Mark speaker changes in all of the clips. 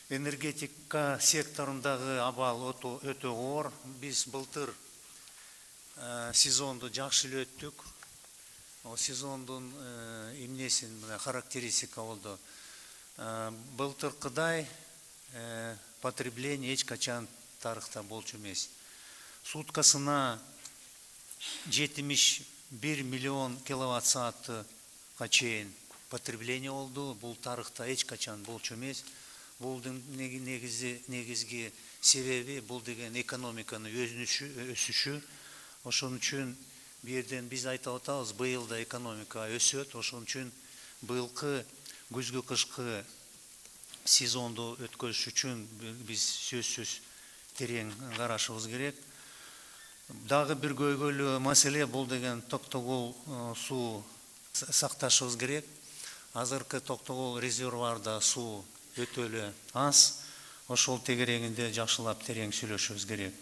Speaker 1: Энергетика секторындагы абал өтө оор. Биз былтыр сезонду жакшы эле өттүк. Сезондун эмнесин характеристика болду. Былтыркыдай потребление эч качан тарыхта болчу эмес. Суткасына 71 миллион киловатт саатка чейин потребление болду. Бул тарыхта эч качан болчу эмес. Булдун негизги себеби бул деген экономиканын өсүшү. Ошон үчүн бу жерден биз айтып атабыз, быйыл да экономика өсөт. Ошон үчүн быйылкы күзгү кышкы сезонду өткөрүш үчүн биз сөзсүз терең карашыбыз керек. Дагы бир көйгөйлүү маселе бул деген Токтогул суу сакташыбыз керек. Азыркы Токтогул резервуарда суу өтө эле аз. Ошол тегерегинде жакшылап терең сүйлөшүбүз керек.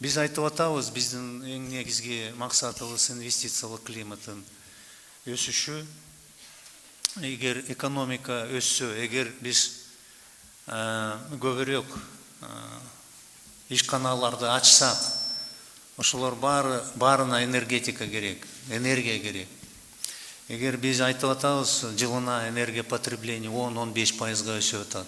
Speaker 1: Биз айтып атабыз, биздин эң негизги максатыбыз инвестициялык климаттын өсүшү. Эгер экономика өссө, эгер биз көбүрөөк ишканаларды ачсак, ошолор баарына энергетика керек, энергия керек. Эгер биз айтып атабыз, жылына энергия потребление 10-15% өсүп атат.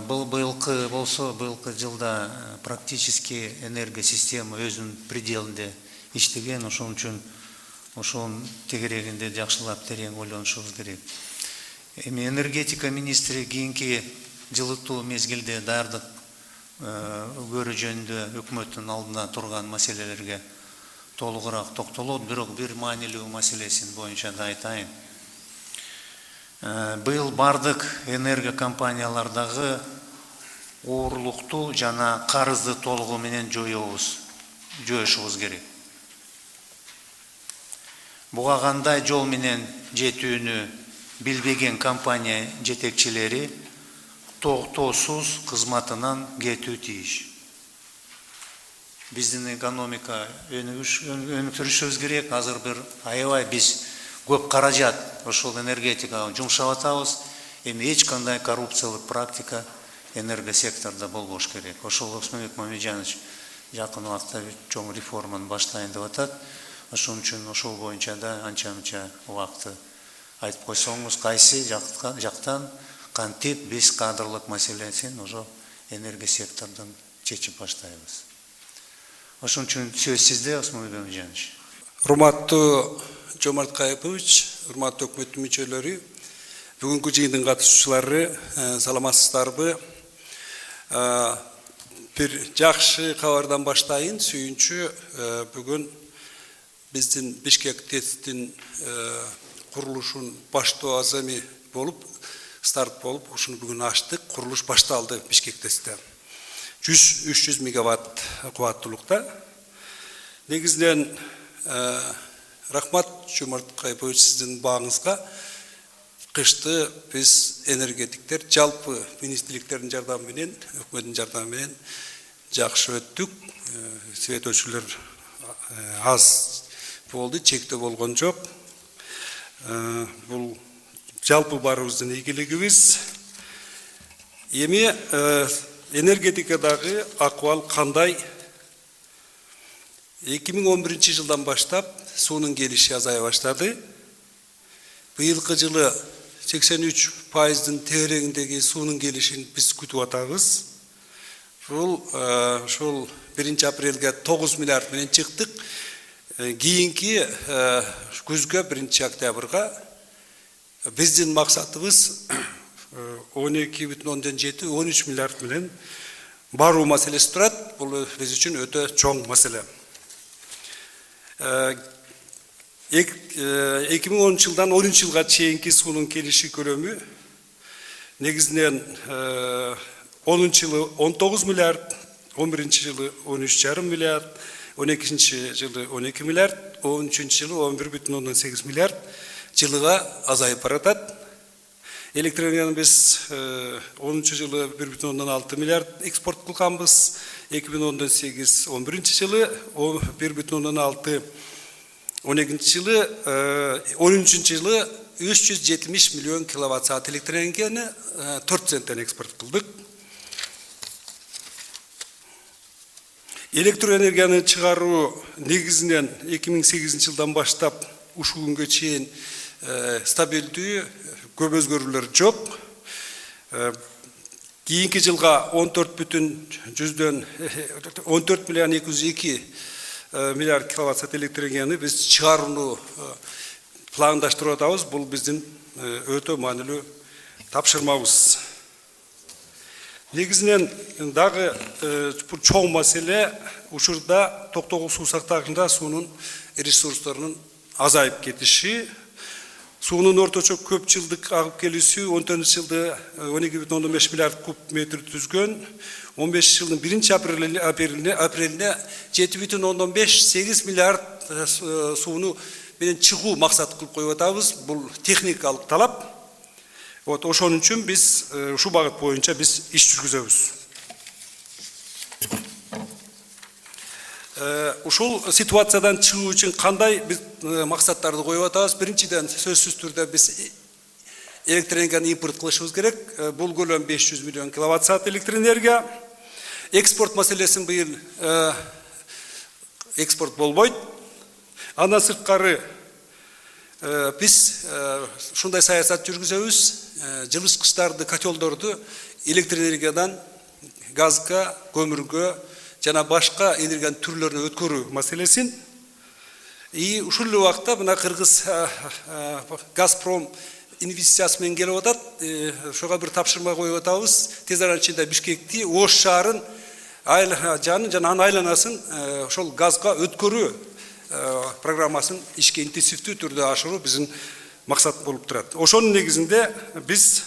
Speaker 1: Быйылкы болсо, быйылкы жылда практически энергия система өзүнүн пределинде иштеген. Ошон үчүн ошонун тегерегинде жакшылап терең ойлонушубуз керек. Эми энергетика министри кийинки жылытуу мезгилде даярдык көрүү жөнүндө өкмөттүн алдына турган маселелерге толугураак токтолот. Бирок бир маанилүү маселесин боюнча да айтайын. Быйыл бардык энергия компаниялардагы оорлукту жана карызды толугу менен жоюшубуз керек. Буга кандай жол менен жетүүнү билбеген компания жетекчилери токтоосуз кызматынан кетүү тийиш. Биздин экономика өнүктүрүшүбүз керек. Азыр бир аябай биз көп каражат ошол энергетикага жумшап атабыз. Эми эч кандай коррупциялык практика энергосектордо болбош керек. Ошол Осмонбек Мамеджанович жакын убакытта чоң реформаны баштайын деп атат. Ошон үчүн ошол боюнча да анча-мынча убакытты айтып койсоңуз, кайсы жактан кантип биз кадрлык маселесин ошо энергосектордон чечип баштайбыз. Ошон үчүн сөз сизде, Осмонбек Мамеджанович.
Speaker 2: Урматтуу Жомарт Кайыпович, урматтуу өкмөттүн мүчөлөрү, бүгүнкү жыйындын катышуучулары, саламатсыздарбы? Бир жакшы кабардан баштайын. Сүйүнчү, бүгүн биздин Бишкек ТЭЦтин курулушун баштоо азами болуп, старт болуп, ушуну бүгүн ачтык. Курулуш башталды Бишкек ТЭЦте. 300 мегаватт кубаттуулукта. Негизинен рахмат Жомарт Кайыпович сиздин бааңызга. Кышты биз энергетиктер жалпы министрликтердин жардамы менен, өкмөттүн жардамы менен жакшы өттүк. Свет өчүлөр аз болду, чектөө болгон жок. Бул жалпы баарыбыздын ийгилигибиз. Эми энергетикадагы акыбал кандай? 2011 жылдан баштап суунун келиши азая баштады. Быйылкы жылы 83%-дын тегерегиндеги суунун келишин биз күтүп атабыз. Бул ошол 1 апрелге 9 миллиард менен чыктык. Кийинки күзгө 1 октябрга биздин максатыбыз 12,7-13 миллиард менен баруу маселеси турат. Бул биз үчүн өтө чоң маселе. 2010 жылдан 13 жылга чейинки суунун келиши көлөмү негизинен 10 жылы 19 миллиард, 11 жылы 13,5 миллиард, 12 жылы 12 миллиард, 13 жылы 11,8 миллиард жылыга азайып баратат. Электроэнергияны биз 10 жылы 1,6 миллиард экспорт кылганбыз. 2018 11 жылы 1,6 жылы 13 жылы 370 миллион киловатт саат электр энергияны 4 центтен экспорт кылдык. Электр энергияны чыгаруу негизинен 2008 жылдан баштап ушул күнгө чейин стабилдүү, көп өзгөрүүлөр жок. Кийинки жылга 14 миллион 202 миллиард киловатт саат электр энергияны биз чыгарууну пландаштырып атабыз. Бул биздин өтө маанилүү тапшырмабыз. Негизинен дагы бул чоң маселе учурда токтогул суу сактагычында суунун ресурстарынын азайып кетиши. Суунун орточо көп жылдык агып келүүсү 14 жылда 12,5 миллиард куб метр түзгөн. 15 жылдын 1 апрелине 7,5-8 миллиард сууну менен чыгуу максат кылып коюп атабыз. Бул техникалык талап. Ошон үчүн биз ушу багыт боюнча биз иш жүргүзөбүз. Ушул ситуациядан чыгуу үчүн кандай биз максаттарды коюп атабыз? Биринчиден сөзсүз түрдө биз электр энергияны импорт кылышыбыз керек. Бул көлөм 500 миллион киловатт саат электр энергия. Экспорт маселесин быйыл экспорт болбойт. Андан сырткары биз ушундай саясат жүргүзөбүз. Жылышкычтарды, котелдорду электр энергиядан газга, көмүргө жана башка энергиянын түрлөрүнө өткөрүү маселесин. Ушул убакта мына Кыргыз Газпром инвестициясы менен келип атат. Ошого бир тапшырма коюп атабыз. Тез арада ичинде Бишкекти, Ош шаарын, жана анын айланасын ошол газга өткөрүү программасын ишке интенсивдүү түрдө ашыруу биздин максат болуп турат. Ошонун негизинде биз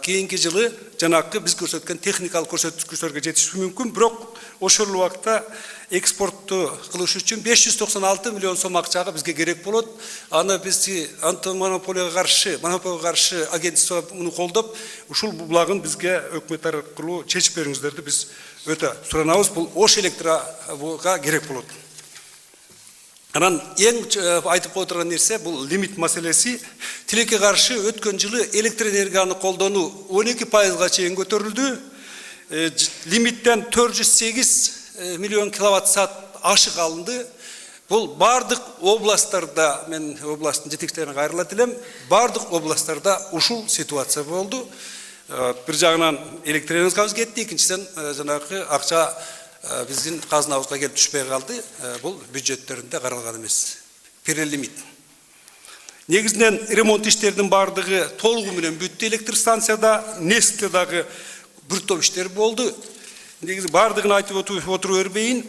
Speaker 2: кийинки жылы жанакы биз көрсөткөн техникалык көрсөткүчтөргө жетишүү мүмкүн, бирок ошол убакта экспортту кылыш үчүн 596 миллион сом акчага бизге керек болот. Аны биз антимонополияга каршы агентство муну колдоп, ушул булагын бизге өкмөт аркылуу чечип бериңиздерди биз өтө суранабыз. Бул Ош электровга керек болот. Анан эң айтып отурган нерсе бул лимит маселеси. Тилекке каршы өткөн жылы электр энергияны колдонуу 12%га чейин көтөрүлдү. Лимиттен 408 миллион киловатт саат ашык алынды. Бул бардык областтарда, мен областтын жетекчилерине кайрылат элем, бардык областтарда ушул ситуация болду. Бир жагынан электр энергиябыз кетти, экинчиден жанагы акча биздин казынабызга келип түшпөй калды. Бул бюджеттеринде каралган эмес. Перелимит. Негизинен ремонт иштеринин бардыгы толугу менен бүттү электр станцияда, Несте дагы бир топ иштер болду. Негизи бардыгын айтып отуруп бербейин.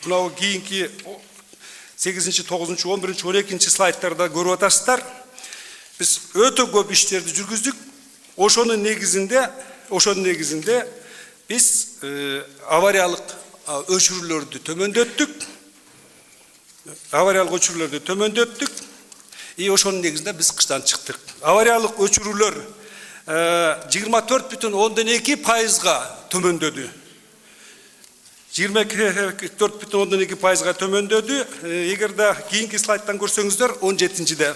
Speaker 2: Мына кийинки 8-9, 11, 12 слайдтарда көрүп атасыздар. Биз өтө көп иштерди жүргүздүк. Ошонун негизинде биз авариялык өчүрүүлөрдү төмөндөттүк. Ошонун негизинде биз кыштан чыктык. Авариялык өчүрүүлөр 24,2%га төмөндөдү. 24,2%га төмөндөдү. Эгерде кийинки слайдтан көрсөңүздөр 17-де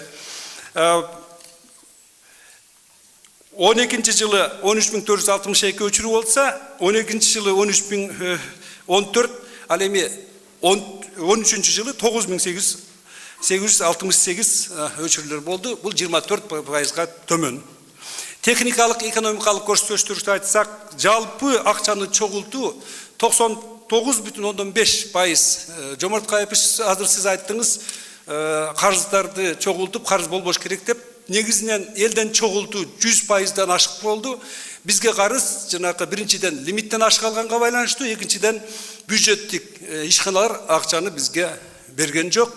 Speaker 2: 12 жылы 13.462 өчүрүү болса, 12 жылы 13.014, ал эми 13 жылы 9.868 өчүрүүлөр болду. Бул 24%га төмөн. Техникалык, экономикалык көрсөтүштөрдү айтсак, жалпы акчаны чогултуу 99,5%. Жомарт Кайыпович, азыр сиз айттыңыз, карыздарды чогултуп, карыз болбош керек деп. Негизинен элден чогултуу 100%дан ашык болду. Бизге карыз жанакы биринчиден лимиттен ашык алганга байланыштуу, экинчиден бюджеттик ишканалар акчаны бизге берген жок.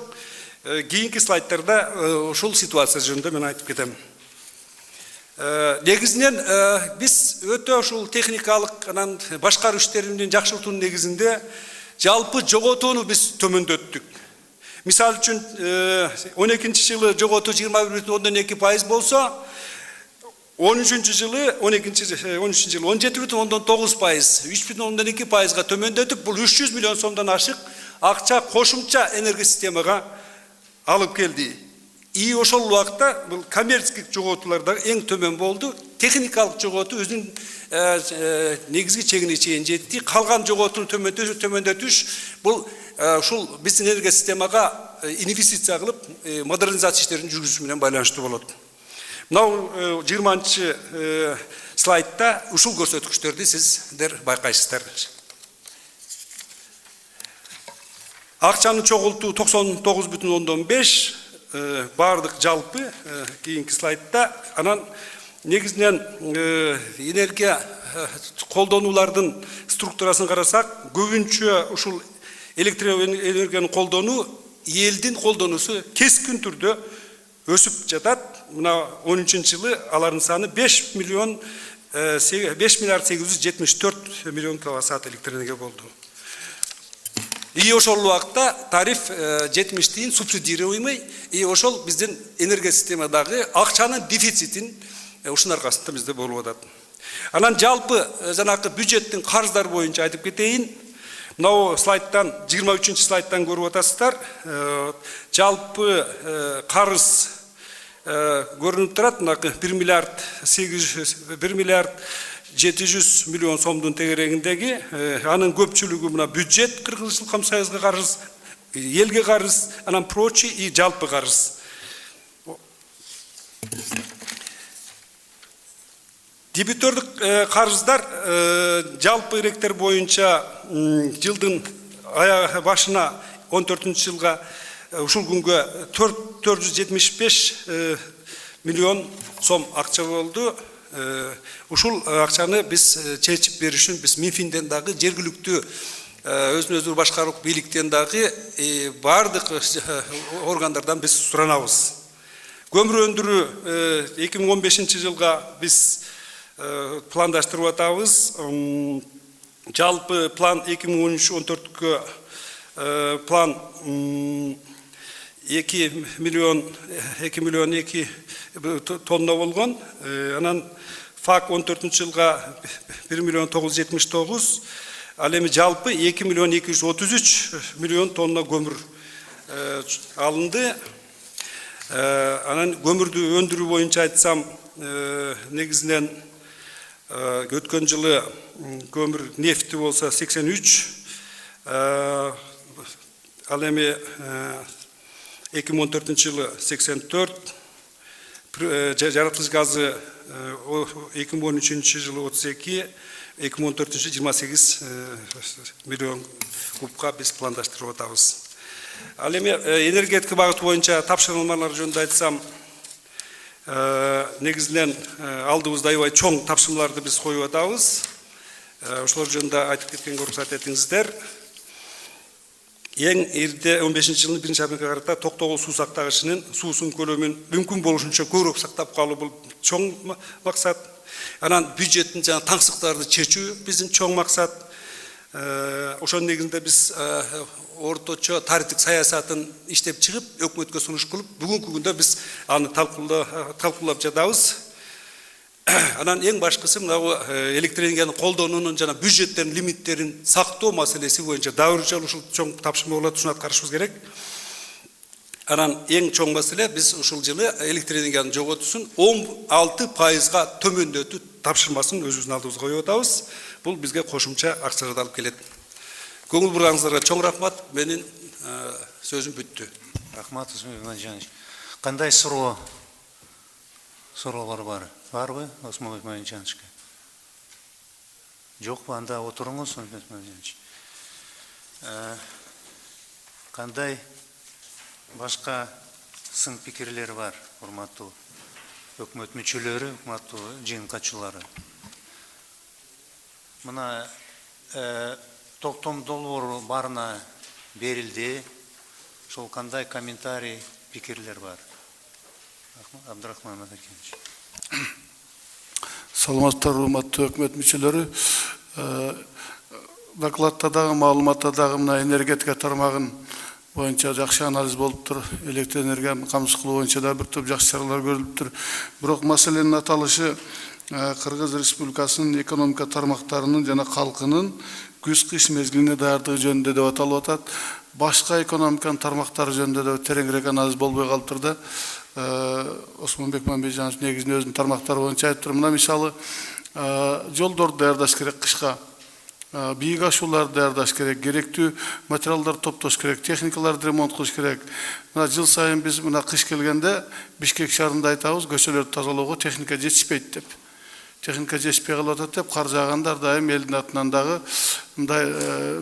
Speaker 2: Кийинки слайдтарда ушул ситуация жөнүндө мен айтып кетем. Негизинен биз өтө ушул техникалык анан башкаруу иштеринин жакшыртуунун негизинде жалпы жоготууну биз төмөндөттүк. Мисал үчүн 12 жылы жоготуу 21,2% болсо, 13 жылы 17,9%, 3,2%га төмөндөтүп, бул 300 миллион сомдон ашык акча кошумча энергия системага алып келди. И ошол убакта бул коммерческих жоготууларда эң төмөн болду. Техникалык жоготуу өзүнүн негизги чегине чейин жетти. Калган жоготууну төмөндөтүш бул ушул биздин энергия системага инвестиция кылып модернизация иштерин жүргүзүү менен байланыштуу болот. Мынау 20-чы слайдта ушул көрсөткүчтөрдү сиздер байкайсыздар. Акчаны чогултуу 99,5, бардык жалпы кийинки слайдта. Анан негизинен энергия колдонуулардын структурасын карасак, көбүнчө ушул электроэнергияны колдонуу элдин колдонуусу кескин түрдө өсүп жатат. Мына 13 жылы алардын саны 5 миллиард 874 миллион киловатт электроэнергия болду. И ошол убакта тариф жетмиштигин субсидируемый, и ошол биздин энергия системадагы акчанын дефицитин ушунун аркасында бизде болуп атат. Анан жалпы жанакы бюджеттин карыздары боюнча айтып кетейин. Мынау слайдтан 23 слайдтан көрүп атасыздар. Жалпы карыз көрүнүп турат. 1 миллиард 700 миллион сомдун тегерегиндеги, анын көпчүлүгү мына бюджет, Кыргызстан Союзга карыз, элге карыз, анан прочий и жалпы карыз. Дебитордук карыздар жалпы иректер боюнча жылдын башына 14-жылга ушул күнгө 475 миллион сом акча болду. Ушул акчаны биз чечип бериш үчүн биз Минфинден дагы жергиликтүү өзүн өзү башкаруу бийликтен дагы бардык органдардан биз суранабыз. Көмүр өндүрүү 2015 жылга биз пландаштырып атабыз. Жалпы план 2013-14-кө план 2 миллион 2 тонна болгон. Анан ФАК 14-жылга 1 миллион 979, ал эми жалпы 2 миллион 233 миллион тонна көмүр алынды. Анан көмүрдү өндүрүү боюнча айтсам, негизинен өткөн жылы көмүр нефти болса 83, ал эми 2014 жылы 84, жаратылыш газы 2013 жылы 32, 2014 жылы 28 миллион кубка биз пландаштырып атабыз. Ал эми энергетика багыты боюнча тапшырмалар жөнүндө айтсам, негизинен алдыбызда аябай чоң тапшырмаларды биз коюп атабыз. Ошолор жөнүндө айтып кеткенге уруксат этиңиздер. Эң ирде 15 жылдын 1-апрелге карата Токтогул суу сактагычынын суусунун көлөмүн мүмкүн болушунча көбүрөөк сактап калуу бул чоң максат. Анан бюджеттин жана таңсыктарды чечүү биздин чоң максат. Ошонун негизинде биз орточо тарифтик саясатын иштеп чыгып, өкмөткө сунуш кылып, бүгүнкү күндө биз аны талкуулап жатабыз. Анан эң башкысы мына электроэнергияны колдонуунун жана бюджеттердин лимиттерин сактоо маселеси боюнча дагы ушул чоң тапшырма болот, ушуну аткарышыбыз керек. Анан эң чоң маселе биз ушул жылы электроэнергиянын жоготуусун 16%га төмөндөтүү тапшырмасын өзүбүздүн алдыбызга коюп атабыз. Бул бизге кошумча акчаларды алып келет. Көңүл бурганыңыздарга чоң рахмат. Менин сөзүм бүттү.
Speaker 1: Рахмат, Осмон Иванович. Кандай суроолор бар? Барбы, Осмон Иванович? Жокпу, анда отуруңуз, Осмон Иванович. Кандай башка сын пикирлер бар, урматтуу өкмөт мүчөлөрү, урматтуу жыйын катчылары? Мына токтом долбоору барына берилди. Ошол кандай комментарий, пикирлер бар? Абдрахман Мадакенович.
Speaker 3: Саламаттар, урматтуу өкмөт мүчөлөрү. Докладта дагы, маалыматта дагы мына энергетика тармагын боюнча жакшы анализ болуптур. Электр энергияны камсыз кылуу боюнча да бир топ жакшы чаралар көрүлүптүр. Бирок маселенин аталышы Кыргыз Республикасынын экономика тармактарынын жана калкынын күз-кыш мезгилине даярдыгы жөнүндө деп аталып атат. Башка экономиканын тармактары жөнүндө да тереңирээк анализ болбой калыптыр да. Осмонбек Мамбетжанович негизинен өзүнүн тармактары боюнча айтыптыр. Мына мисалы жолдорду даярдаш керек кышка. Бийик ашууларды даярдаш керек, керектүү материалдарды топтош керек, техникаларды ремонт кылыш керек. Мына жыл сайын биз мына кыш келгенде Бишкек шаарында айтабыз, көчөлөрдү тазалоого техника жетишпейт деп. Техника жетишпей калып атат деп, кар жааганда ар дайым элдин атынан дагы мындай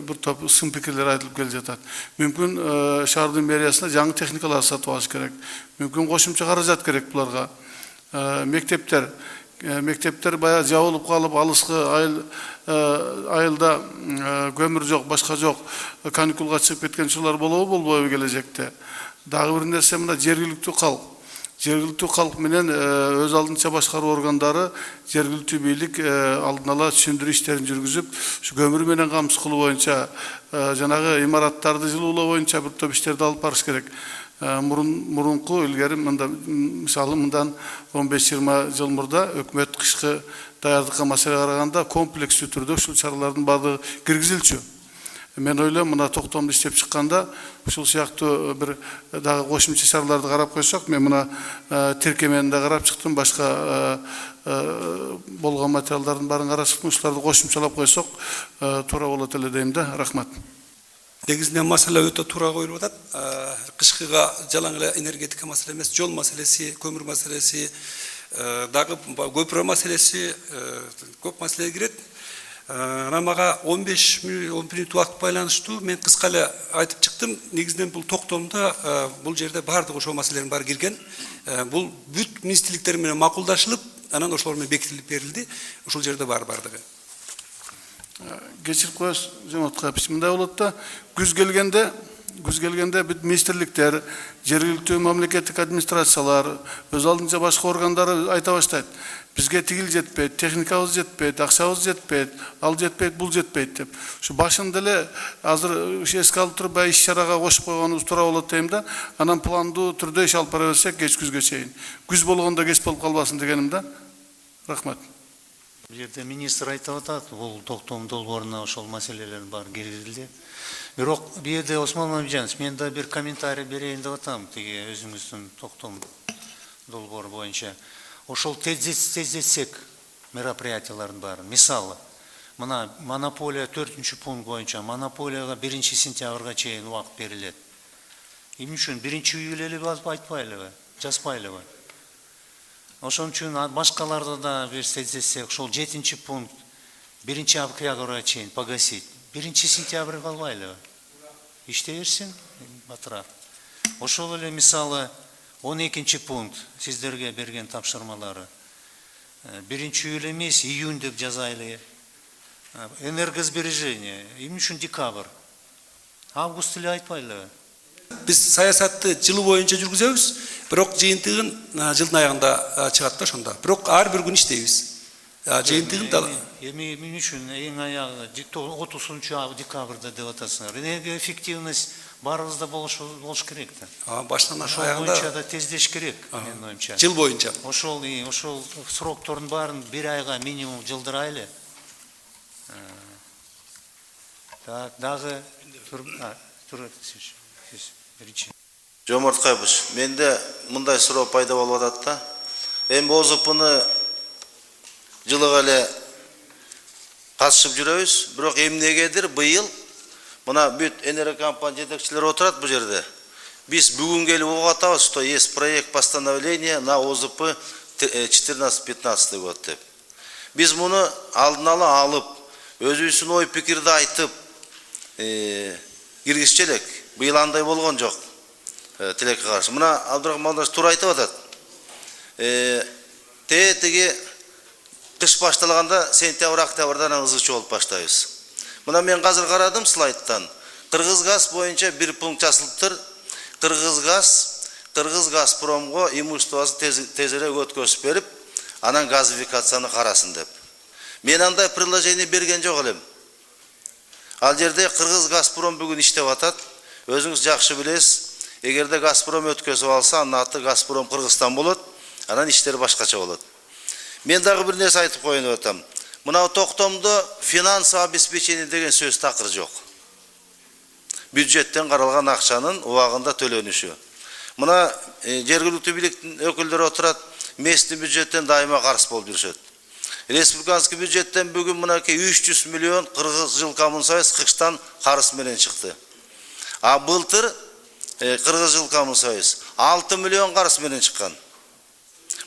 Speaker 3: бир топ сын пикирлер айтылып келе жатат. Мүмкүн шаардын мэриясына жаңы техникалар сатып алыш керек. Мүмкүн кошумча каражат керек буларга. Мектептер баягы жабылып калып, алыскы айылда көмүр жок, башка жок, каникулга чыгып кеткен учурлар болобу, болбойбу келечекте. Дагы бир нерсе, мына жергиликтүү калк менен өз алдынча башкаруу органдары, жергиликтүү бийлик алдын ала түшүндүрүү иштерин жүргүзүп, ушу көмүр менен камсыз кылуу боюнча, жанагы имараттарды жылуулоо боюнча бир топ иштерди алып барыш керек. Мурунку илгери мисалы мындан 15-20 жыл мурда өкмөт кышкы даярдыкка маселе караганда комплекстүү түрдө ушул чаралардын баардыгы киргизилчү. Мен ойлойм, мына токтомду иштеп чыкканда ушул сыяктуу бир дагы кошумча чараларды карап койсок, мен мына тиркемени да карап чыктым, башка болгон материалдардын баарын карап чыктым, ушуларды кошумчалап койсок туура болот эле дейм да. Рахмат.
Speaker 2: Негизинен маселе өтө туура коюлуп атат. Кышкыга жалаң эле энергетика маселе эмес, жол маселеси, көмүр маселеси, дагы көпүрө маселеси, көп маселе кирет. Мага 15 минут убакыт байланыштуу, мен кыска эле айтып чыктым. Негизинен бул токтомдо бул жерде баардык ошол маселелердин баары кирген. Бул бүт министрликтер менен макулдашылып, анан ошолор менен бекитилип берилди. Ушул жерде баардыгы.
Speaker 3: Geçirip koyuz Cumhurbaşkanı мындай болот да, күз келгенде бүт министрликтер, жергиликтүү мамлекеттик администрациялар, өз алдынча башка органдары айта баштайт. Бизге тигил жетпейт, техникабыз жетпейт, акчабыз жетпейт, ал жетпейт, бул жетпейт деп. Ушу башында эле азыр эске алып туруп иш-чарага кошуп койгонубуз туура болот дейм да. Анан пландуу түрдө иш алып бара берсек кеч күзгө чейин. Күз болгондо кеч болуп калбасын дегеним да. Рахмат.
Speaker 1: Бул жерде министр айтып атат, бул токтом долбооруна ошол маселелердин баары киргизилди. Бирок бул жерде Осмон Мамбетжанович, мен да бир комментарий берейин деп атам, тиги өзүңүздүн токтом долбоору боюнча. Ошол тездетсек мероприятиялардын баарын. Мисалы, мына монополия 4-пункт боюнча монополияга 1-сентябрга чейин убакыт берилет. Эмне үчүн 1-июль эле айтпайлыбы, жазбайлыбы? Ошон үчүн башкаларды да бир тездетсек, ошол 7-пункт 1-октябрга чейин погасить. 1-сентябрь калбайлыбы? Иштей берсин, батыраак. Ошол эле мисалы 12-пункт сиздерге берген тапшырмалары. 1-июль эмес, июнь деп жазайлы. Энергосбережение, эмне үчүн декабрь? Август эле айтпайлыбы?
Speaker 2: Биз саясатты жылы боюнча жүргүзөбүз, бирок жыйынтыгын жылдын аягында чыгат да ошондо. Бирок ар бир күн иштейбиз. Жыйынтыгын да
Speaker 1: эми эмне үчүн эң аягы 30 декабрда деп атасыңар. Энергоэффективность баарыбызда болуш керек да.
Speaker 2: Баштан
Speaker 1: ошол боюнча да тездеш керек, менин оюмча.
Speaker 2: Жыл боюнча.
Speaker 1: Ошол сроктордун баарын бир айга минимум жылдырайлы. Дагы
Speaker 4: Жомарткайбыч, менде мындай суроо пайда болуп атат да. Эми ОЗПны жылыга эле катышып жүрөбүз, бирок эмнегедир быйыл мына бүт энергокомпания жетекчилери отурат бул жерде. Биз бүгүн келип угуп атабыз, что есть проект постановления на ОЗП 14-15 год деп. Биз муну алдын ала алып, өзүбүздүн ой пикирди айтып киргизчү элек. Быйыл андай болгон жок. Тилекке каршы. Мына Абдурахман туура айтып атат. Тиги кыш башталганда сентябрь-октябрдан ызычы болуп баштайбыз. Мына мен азыр карадым слайдтан. Кыргызгаз боюнча 1 пункт жазылыптыр. Кыргызгазпромго имуществосын тезирээк өткөзүп берип, анан газификацияны карасын деп. Мен андай предложение берген жок элем. Ал жерде Кыргызгазпром бүгүн иштеп атат. Өзүңүз жакшы билесиз, эгерде Газпром өткөзүп алса, анын аты Газпром Кыргызстан болот, анан иштер башкача болот. Мен дагы бир нерсе айтып коеюн деп атам. Мына токтомдо финансовый обеспечение деген сөз такыр жок. Бюджеттен каралган акчанын убагында төлөнүшү. Мына жергиликтүү бийликтин өкүлдөрү отурат, местный бюджеттен дайыма каршы болуп жүрүшөт. Республиканский бюджеттен бүгүн мынакей 300 миллион Кыргыз Жылкомунсоюз кыштан карыз менен чыкты. А былтыр Кыргыз Жылкомунсоюз 6 миллион карыз менен чыккан.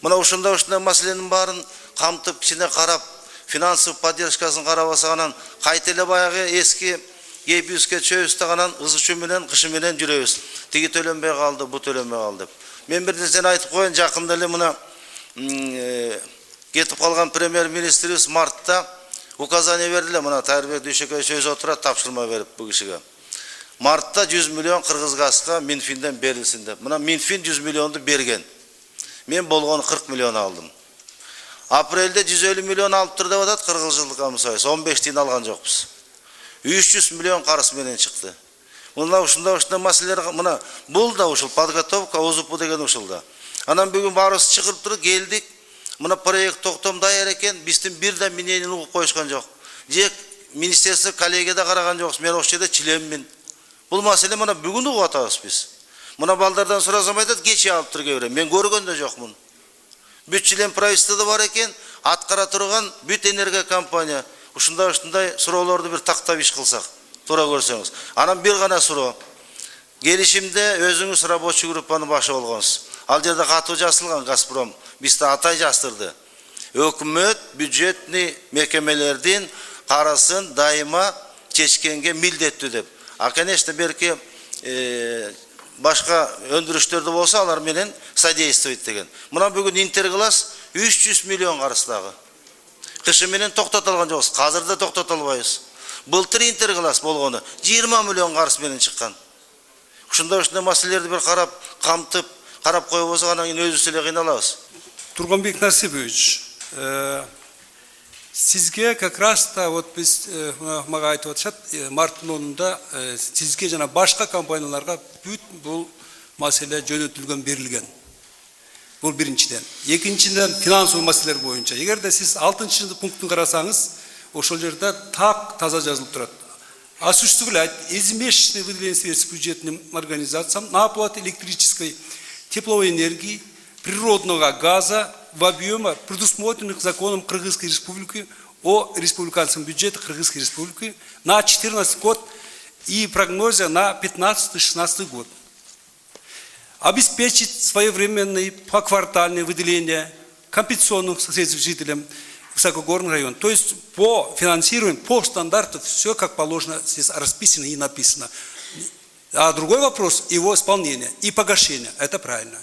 Speaker 4: Мына ушундай маселенин баарын камтып, кичине карап, финансовый поддержкасын карабаса анан кайта эле баягы эски ЕПЮСке чөбүз тагынан ызычуу менен, кышы менен жүрөбүз. Тиги төлөнбөй калды, бу төлөнбөй калды деп. Мен бир нерсени айтып коеюн, жакында эле мына кетип калган премьер-министрибиз мартта указание берди, мына Тайырбек Дүйшөкөевич өзү отурат, тапшырма берип бу кишиге. Мартта 100 миллион Кыргызгазга Минфинден берилсин деп. Мына Минфин 100 миллионду берген. Мен болгону 40 миллион алдым. Апрелде 150 миллион алыптыр деп атат Кыргыз Жылкомунсоюз. 15 тиын алган жокпуз. 300 миллион карыз менен чыкты. Мына ушундай маселелер, мына бул да ушул подготовка ОЗУП деген ушул да. Анан бүгүн баарыбыз чыгып туруп келдик. Мына проект токтом даяр экен, биздин бирден мнениени угуп коюшкан жок. Же министерство коллегияда караган жокпуз. Мен ошол жерде членмин. Бул маселе мына бүгүн угуп атабыз биз. Мына балдардан сурасам айтат, кече алыптыр кээ. Мен көргөн да жокмун. Бүт член правительствода бар экен, аткара турган бүт энергия компания. Ушундай суроолорду бир тактап иш кылсак, туура көрсөңүз. Анан бир гана суроо. Келишимде өзүңүз рабочий группанын башы болгонсуз. Ал жерде катуу жазылган Газпром, бизде атай жаздырды. Өкмөт бюджетный мекемелердин карасын дайыма чечкенге милдеттүү деп. А конечно берки башка өндүрүштөрдө болсо алар менен содействовать деген. Мына бүгүн Интерглаз 300 миллион карыздагы. Кышы менен токтотулган жокпуз, азыр да токтото албайбыз. Былтыр Интерглаз болгону 20 миллион карыз менен чыккан. Ушундай маселелерди бир карап, камтып, карап коюп болсок анан кийин өзүбүз эле кыйналабыз.
Speaker 2: Турганбек Насибович, сизге как раз та вот биз мага айтып атышат, марттын 10-унда сизге жана башка компанияларга бүт бул маселе жөнөтүлгөн берилген. Бул биринчиден. Экинчиден финансовый маселелер боюнча. Эгерде сиз 6-чы пункттун карасаңыз, ошол жерде так таза жазылып турат. Осуществлять ежемесячные выделения средств бюджетным организациям на оплату электрической, тепловой энергии, природного газа в объеме, предусмотренных законом Кыргызской Республики о республиканском бюджете Кыргызской Республики на 2014 год и прогнозе на 2015-2016 год. Обеспечить своевременные поквартальные выделения компенсационных средств жителям высокогорных районов. То есть по финансированию, по стандарту все как положено здесь расписано и написано. А другой вопрос его исполнения и погашения. Это правильно.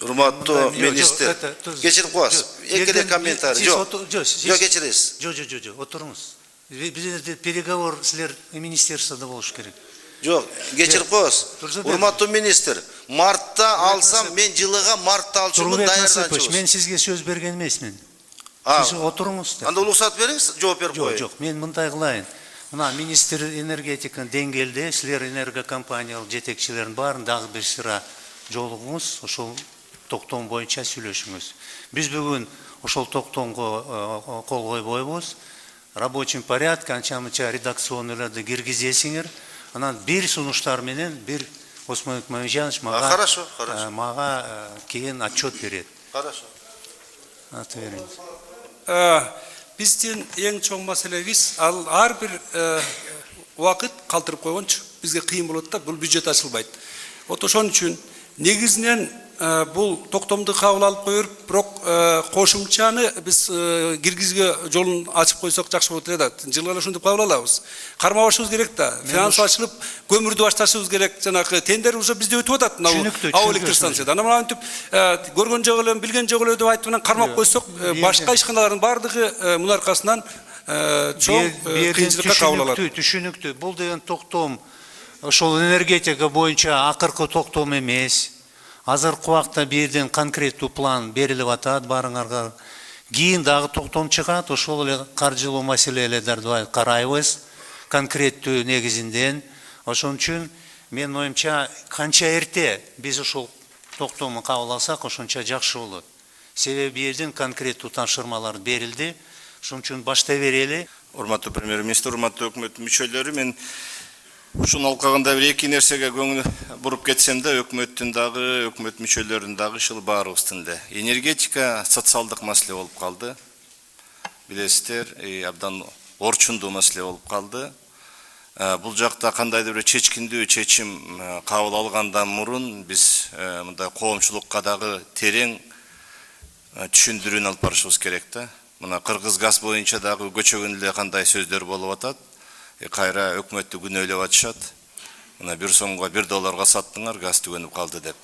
Speaker 4: Урматтуу министр, кечирип коесуз. Экеле комментарий. Жок, кечиресиз.
Speaker 1: Жок, отуруңуз. Бизде переговор силер министерствода болуш керек.
Speaker 4: Жок, кечирип коесуз. Урматтуу министр, мартта алсам, мен жылыга мартта алчумун, даярданчумуз.
Speaker 1: Мен сизге сөз берген эмесмин. Сиз отуруңуз.
Speaker 4: Анда уруксат бериңиз, жооп берип коеюн.
Speaker 1: Жок, мен мындай кылайын. Мына министр энергетика деңгээлде силер энергокомпаниялык жетекчилердин баарын дагы бир сыра жолугуңуз, ошол токтом боюнча сүйлөшүңүз. Биз бүгүн ошол токтомго кол койбойбуз. Рабочий порядок, анча-мынча редакционныйларды киргизесиңер. Анан бир сунуштар менен бир Осмон Мамеджанович мага кийин отчет берет.
Speaker 4: Хорошо.
Speaker 2: Биздин эң чоң маселебиз ал ар бир убакыт калтырып койгончу бизге кыйын болот да, бул бюджет ачылбайт. Вот ошон үчүн негизинен бул токтомду кабыл алып коюп, бирок кошумчаны биз киргизге жолун ачып койсок жакшы болот эле да. Жылга ошентип кабыл алабыз. Кармабашыбыз керек да. Финанс ачылып, көмүрдү башташыбыз керек. Жанагы тендер уже бизде өтүп атат. Ауыл электр станцияда. Анан мынтип көргөн жок эле, билген жок эле деп айтып менен кармап койсок, башка ишканалардын бардыгы мунун аркасынан чоң кыйынчылыкка кабыл алат.
Speaker 1: Түшүнүктүү. Бул деген токтом ошол энергетика боюнча акыркы токтом эмес. Азыркы убакта бирден конкреттүү план берилип атат баарыңарга. Кийин дагы токтом чыгат, ошол эле каржылуу маселелерди карайбыз. Конкреттүү негизинден Ошон үчүн мен оюмча канча эрте биз ушул токтомду кабыл алсак ошончо жакшы болот. Себеби элдин конкреттүү тапшырмалары берилди. Ошон үчүн баштай берели.
Speaker 5: Урматтуу премьер-министр, урматтуу өкмөт мүчөлөрү, мен ушунун алкагында бир эки нерсеге көңүл буруп кетсем да, өкмөттүн дагы, өкмөт мүчөлөрүнүн дагы ушул баарыбыздын эле. Энергетика социалдык маселе болуп калды. Билесиздер, абдан орчундуу маселе болуп калды. Бул жакта кандайдыр бир чечкиндүү чечим кабыл алгандан мурун биз мындай коомчулукка дагы терең түшүндүрүүнү алып барышыбыз керек да. Мына Кыргыз газ боюнча дагы көчөгөн эле кандай сөздөр болуп атат. Кайра өкмөттү күнөөлөп атышат. Мына 1 сомго 1 долларга саттыңар, газ түгөнүп калды деп.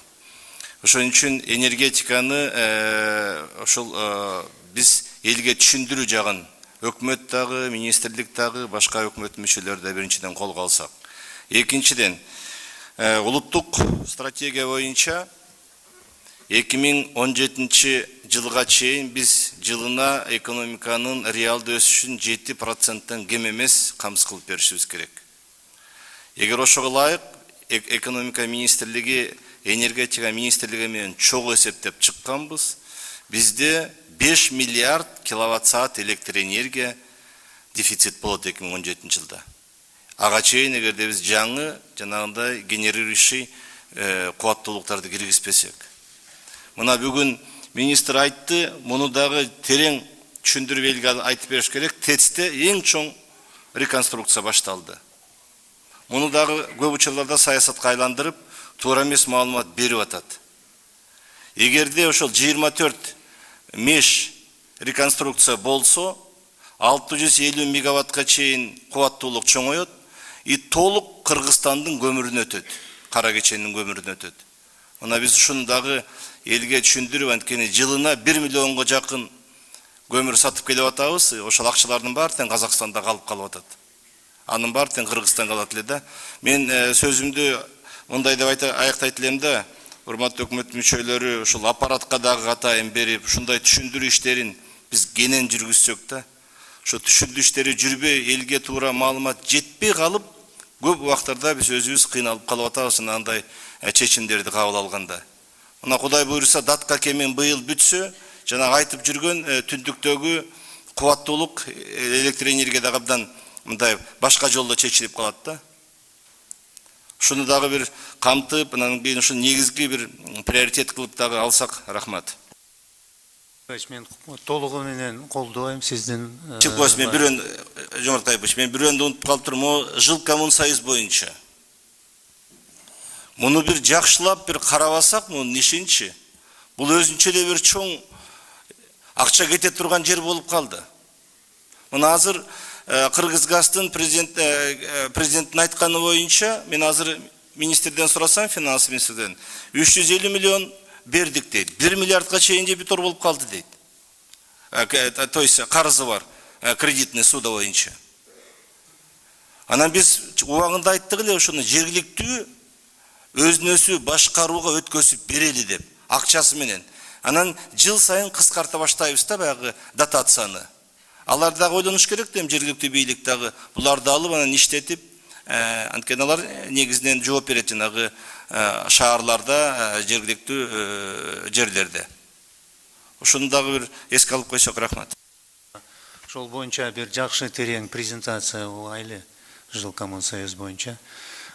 Speaker 5: Ошон үчүн энергетиканы ошол биз элге түшүндүрүү жагын өкмөт дагы, министрлик дагы, башка өкмөт мүчөлөрү да биринчиден колго алсак. Экинчиден, улуттук стратегия боюнча 2017 жылга чейин биз жылына экономиканын реалдуу өсүшүн 7%-тан кем эмес камсыз кылып беришибиз керек. Эгер ошого ылайык экономика министрлиги, энергетика министрлиги менен чогуу эсептеп чыкканбыз. Бизде 5 миллиард киловатт-саат электр энергия дефицит болот 2017 жылда. Ага чейин эгерде биз жаңы жанагындай генерирующий кубаттуулуктарды киргизбесек. Мына бүгүн министр айтты, муну дагы терең түшүндүрүп элге айтып бериш керек. ТЭЦте эң чоң реконструкция башталды. Муну дагы көп учурларда саясатка айландырып, туура эмес маалымат берип атат. Эгерде ошол 24 меш реконструкция болсо, 650 мегаваттка чейин кубаттуулук чоңоет, и толук Кыргызстандын көмүрүнө өтөт, кара кеченин көмүрүнө өтөт. Мына биз ушуну дагы элге түшүндүрүп, анткени жылына 1 миллионго жакын көмүр сатып келип атабыз, ошол акчалардын баары тең Казакстанда калып атат. Анын баары тең Кыргызстанга калат эле да. Мен сөзүмдү мындай деп аяктайт элем да, урматтуу өкмөт мүчөлөрү, ушул аппаратка дагы атайын берип, ушундай түшүндүрүү иштерин биз кенен жүргүзсөк да, ошо түшүндүрүү иштери жүрбөй, элге туура маалымат жетпей калып, көп убактарда биз өзүбүз кыйналып калып атабыз андай чечимдерди кабыл алганда. Мына Кудай буйруса датка кемин быйыл бүтсө, жана айтып жүргөн түндүктөгү кубаттуулук электр энергияда абдан мындай башка жолдо чечилип калат да. Ушуну дагы бир камтып, анан кийин ушу негизги бир приоритет кылып дагы алсак, рахмат.
Speaker 1: Мен толугу менен колдойм сиздин.
Speaker 5: Мен бирөөн Жомарт Айбыч, мен бирөөнү унутуп калып турмун, жыл Коммунсоюз боюнча. Муну бир жакшылап бир карабасак, мунун ишинчи, бул өзүнчө эле бир чоң акча кете турган жер болуп калды. Мына азыр Кыргызстандын президенттин айтканы боюнча, мен азыр министрден сурасам, финанс министрден, 350 миллион бердик дейт. 1 миллиардга чейин дебитор болуп калды дейт. То есть карызы бар, кредитный суда боюнча. Анан биз убагында айттык эле, ошону жергиликтүү өзүн өзү башкарууга өткөзүп берели деп, акчасы менен. Анан жыл сайын кыскарта баштайбыз да баягы дотацияны. Алар дагы ойлонуш керек да, жергиликтүү бийлик дагы буларды алып анан иштетип, анткени алар негизинен жооп берет жанагы шаарларда, жергиликтүү жерлерде. Ушуну дагы бир эске алып койсок, рахмат.
Speaker 1: Ошол боюнча бир жакшы терең презентация улайлы, жыл Коммунсоюз боюнча.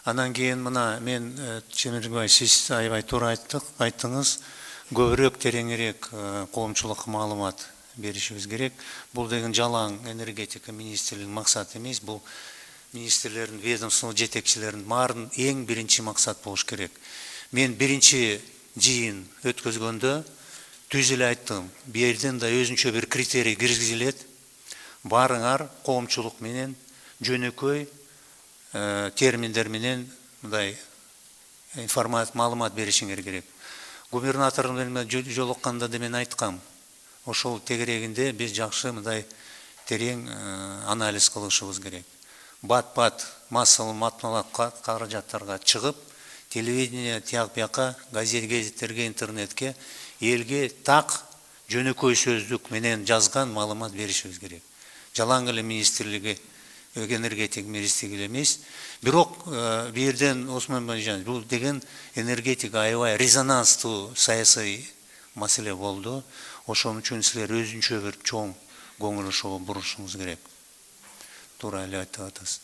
Speaker 1: Анан кийин мына мен Чемирбай, сиз аябай туура айттыңыз, көбүрөөк тереңирээк коомчулукка маалымат беришибиз керек. Бул деген жалаң энергетика министрлигинин максаты эмес, бул министрлердин, ведомство жетекчилеринин баарынын эң биринчи максат болуш керек. Мен биринчи жыйын өткөзгөндө түз эле айттым, бу жерден да өзүнчө бир критерий киргизилет. Баарыңар коомчулук менен жөнөкөй терминдер менен мындай маалымат беришиңер керек. Губернатор менен жолукканда да мен айткам, ошол тегерегинде биз жакшы мындай терең анализ кылышыбыз керек. Бат-бат массалуу матбугат каражаттарга чыгып, телевидение тияк бияка, газеттерге, интернетке элге так жөнөкөй сөздүк менен жазган маалымат беришибиз керек. Жалаң эле министрлиги энергетик министрлиги эмес. Бирок бирден Осман Бажан бул деген энергетика аябай резонанстуу саясий маселе болду. Ошон үчүн силер өзүнчө бир чоң көңүл ошого бурушуңуз керек. Туура эле айтып атасыз.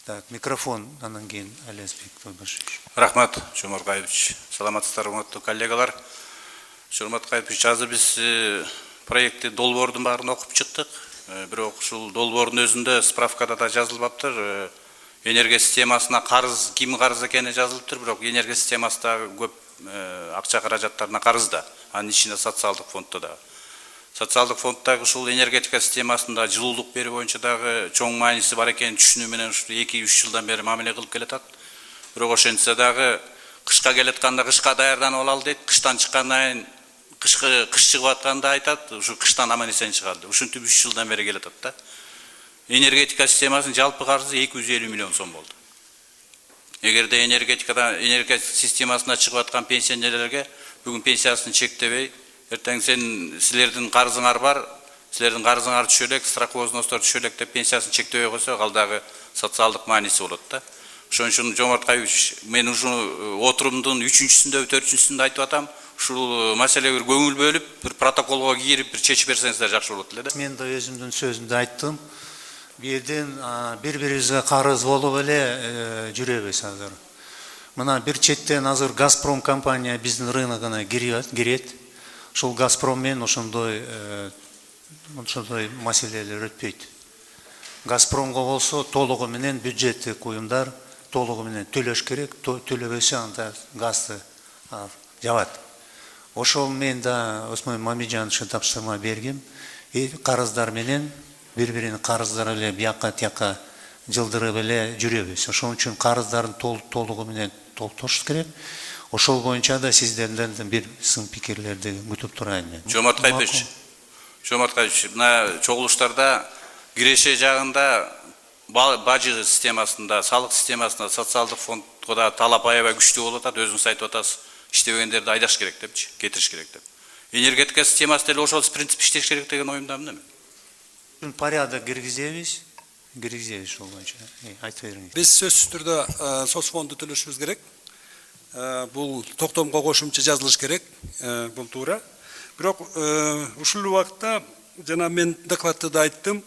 Speaker 1: Так, микрофон анан кийин Алиасбек Тойбашевич.
Speaker 6: Рахмат, Жомарт Кайыпович. Саламатсыздар, урматтуу коллегалар. Жомарт Кайыпович, азыр биз проектти долбоордун баарын окуп чыктык. Бирок ушул долбоордун өзүндө справкада да жазылбаптыр. Энергия системасына карыз, ким карыз экени жазылыптыр, бирок энергия системасында көп акча каражаттарына карыз да. Анын ичинде социалдык фонддо да. Социалдык фонддагы ушул энергетика системасында жылуулук берүү боюнча дагы чоң мааниси бар экенин түшүнүү менен ушул 2-3 жылдан бери мамиле кылып келатат. Бирок ошентсе дагы кышка келатканда кышка даярданып алалы дейт, кыштан чыккандан кийин кыш чыгып атканда айтат, ушу кыштан аман эсен чыгады. Ушинтип 3 жылдан бери келатат да. Энергетика системасынын жалпы карызы 250 миллион сом болду. Эгерде энергетика системасына чыгып аткан пенсионерлерге бүгүн пенсиясын чектебей, эртең силердин карызыңар бар, силердин карызыңар түшө элек, страховоздностор түшө элек деп пенсиясын чектебей койсо, ал дагы социалдык мааниси болот да. Ошон үчүн Жомарт Кайыпович, мен ушуну отурумдун 3-сүндө, 4-сүндө айтып атам. Ушул маселеге бир көңүл бөлүп, бир протоколго кирип, бир чечип берсеңиздер жакшы болот эле да.
Speaker 1: Мен да өзүмдүн сөзүмдө айттым. Бирден бири-бирибизге карыз болуп эле жүрөбүз азыр. Мына бир четтен азыр Газпром компания биздин рыногуна кирет. Ушул Газпром менен ошондой маселелер өтпөйт. Газпромго болсо толугу менен бюджеттик уюмдар толугу менен төлөш керек, төлөбөсө анда газды жабат. Ошол мен да Осмон Мамеджановичке тапшырма бергем. Карыздар менен бири-биринин карыздары эле бияка тияка жылдырып эле жүрөбүз. Ошон үчүн карыздардын толугу менен толтуруш керек. Ошол боюнча да сиздерден бир сын пикирлерди күтүп турайын мен.
Speaker 6: Жомарт Кайыпович, мына чогулуштарда киреше жагында бажы системасында, салык системасында, социалдык фондго да талап аябай күчтүү болуп атат, өзүңүз айтып атасыз. Иштебегендерди айдаш керек депчи, кетириш керек деп. Энергетика системасы деле ошол принцип иштеш керек деген оюмдамын мен.
Speaker 1: Порядок киргизебиз ошол боюнча. Айтып бериңиз.
Speaker 2: Биз сөзсүз түрдө соцфонду төлөшүбүз керек. Бул токтомго кошумча жазылыш керек. Бул туура. Бирок ушул убакытта жана мен докладта да айттым,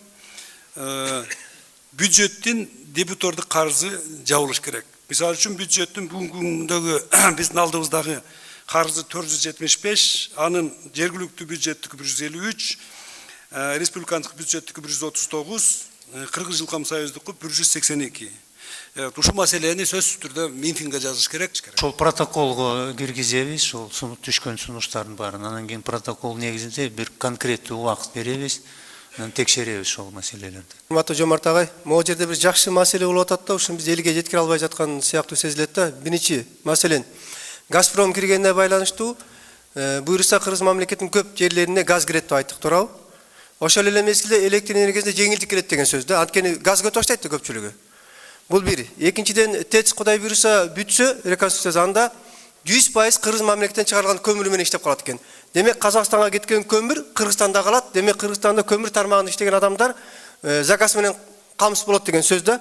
Speaker 2: бюджеттин дебитордук карызы жабылыш керек. Мисалы үчүн бюджеттин бүгүнкү күндөгү биздин алдыбыздагы карызы 475, анын жергиликтүү бюджеттики 153, республикалык бюджеттики 139, Кыргыз Жылкам Союздуку 182. Ушул маселени сөзсүз түрдө митингге жазыш керек.
Speaker 1: Ошол протоколго киргизебиз, ошол түшкөн сунуштардын баарын. Анан кийин протокол негизинде бир конкреттүү убакыт беребиз, текшеребиз ошол маселелерди.
Speaker 7: Урматтуу Жомарт агай, могу жерде бир жакшы маселе болуп атат да, ушун биз элге жеткире албай жаткан сыяктуу сезилет да. Биринчи, маселен, Газпром киргенине байланыштуу буюрса Кыргыз мамлекетинин көп жерлерине газ кирет деп айттык, туурабы? Ошол эле мезгилде электр энергиясына жеңилдик келет деген сөз да. Анткени газ көтө баштайт да көпчүлүгү. Бул бир. Экинчиден, ТЭЦ Кудай буюрса бүтсө, реконструкция анда 100% Кыргыз мамлекетинен чыгарылган көмүр менен иштеп калат экен. Демек Казакстанга кеткен көмүр Кыргызстанда калат. Демек Кыргызстанда көмүр тармагында иштеген адамдар заказ менен камсыз болот деген сөз да.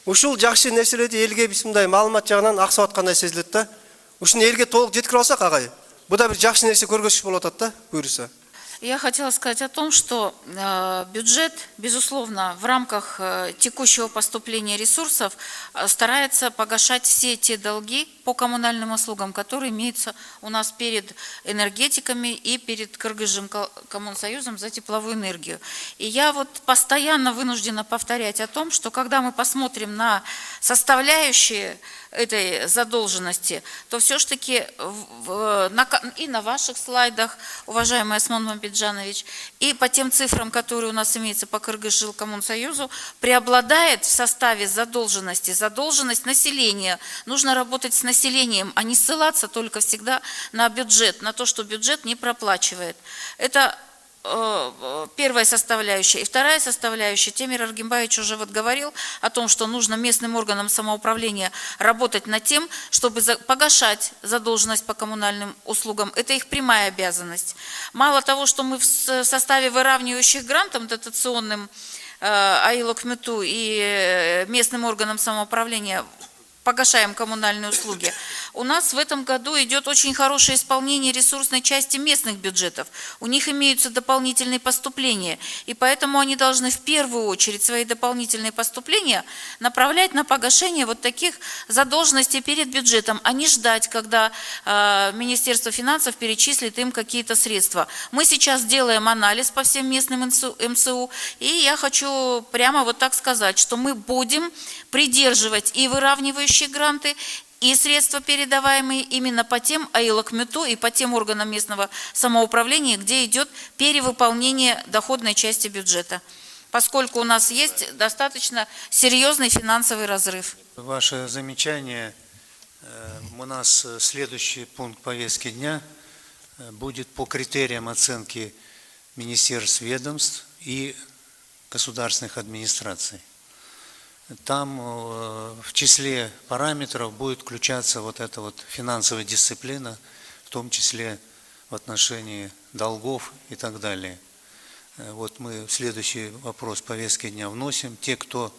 Speaker 7: Ушул жакшы нерселерди элге биз мындай маалымат жагынан аксап аткандай сезилет да. Ушуну элге толук жеткире алсак, агай, бу да бир жакшы нерсе көргөзүш болуп атат да, буюрса.
Speaker 8: Я хотела сказать о том, что бюджет, безусловно, в рамках текущего поступления ресурсов старается погашать все те долги по коммунальным услугам, которые имеются у нас перед энергетиками и перед Кыргызкоммунсоюзом за тепловую энергию. И я вот постоянно вынуждена повторять о том, что когда мы посмотрим на составляющие этой задолженности, то все-таки и на ваших слайдах, уважаемый Осмон Мамеджанович, и по тем цифрам, которые у нас имеются по Кыргызжилкоммунсоюзу, преобладает в составе задолженности задолженность населения. Нужно работать с населением, а не ссылаться только всегда на бюджет, на то, что бюджет не проплачивает. Это первая составляющая. И вторая составляющая, Темир Аргимбаевич уже вот говорил о том, что нужно местным органам самоуправления работать над тем, чтобы погашать задолженность по коммунальным услугам. Это их прямая обязанность. Мало того, что мы в составе выравнивающих грантом дотационным АИЛ Өкмөтү и местным органам самоуправления погашаем коммунальные услуги, у нас в этом году идет очень хорошее исполнение ресурсной части местных бюджетов. У них имеются дополнительные поступления, и поэтому они должны в первую очередь свои дополнительные поступления направлять на погашение вот таких задолженностей перед бюджетом, а не ждать, когда Министерство финансов перечислит им какие-то средства. Мы сейчас делаем анализ по всем местным МСУ, и я хочу прямо вот так сказать, что мы будем придерживать и выравнивающие гранты, и средства, передаваемые именно по тем АИЛ Өкмөтү и по тем органам местного самоуправления, где идет перевыполнение доходной части бюджета, поскольку у нас есть достаточно серьезный финансовый разрыв.
Speaker 1: Ваше замечание, у нас следующий пункт повестки дня будет по критериям оценки министерств, ведомств и государственных администраций. Там в числе параметров будет включаться вот эта вот финансовая дисциплина, в том числе в отношении долгов и так далее. Вот мы следующий вопрос повестки дня вносим. Те, кто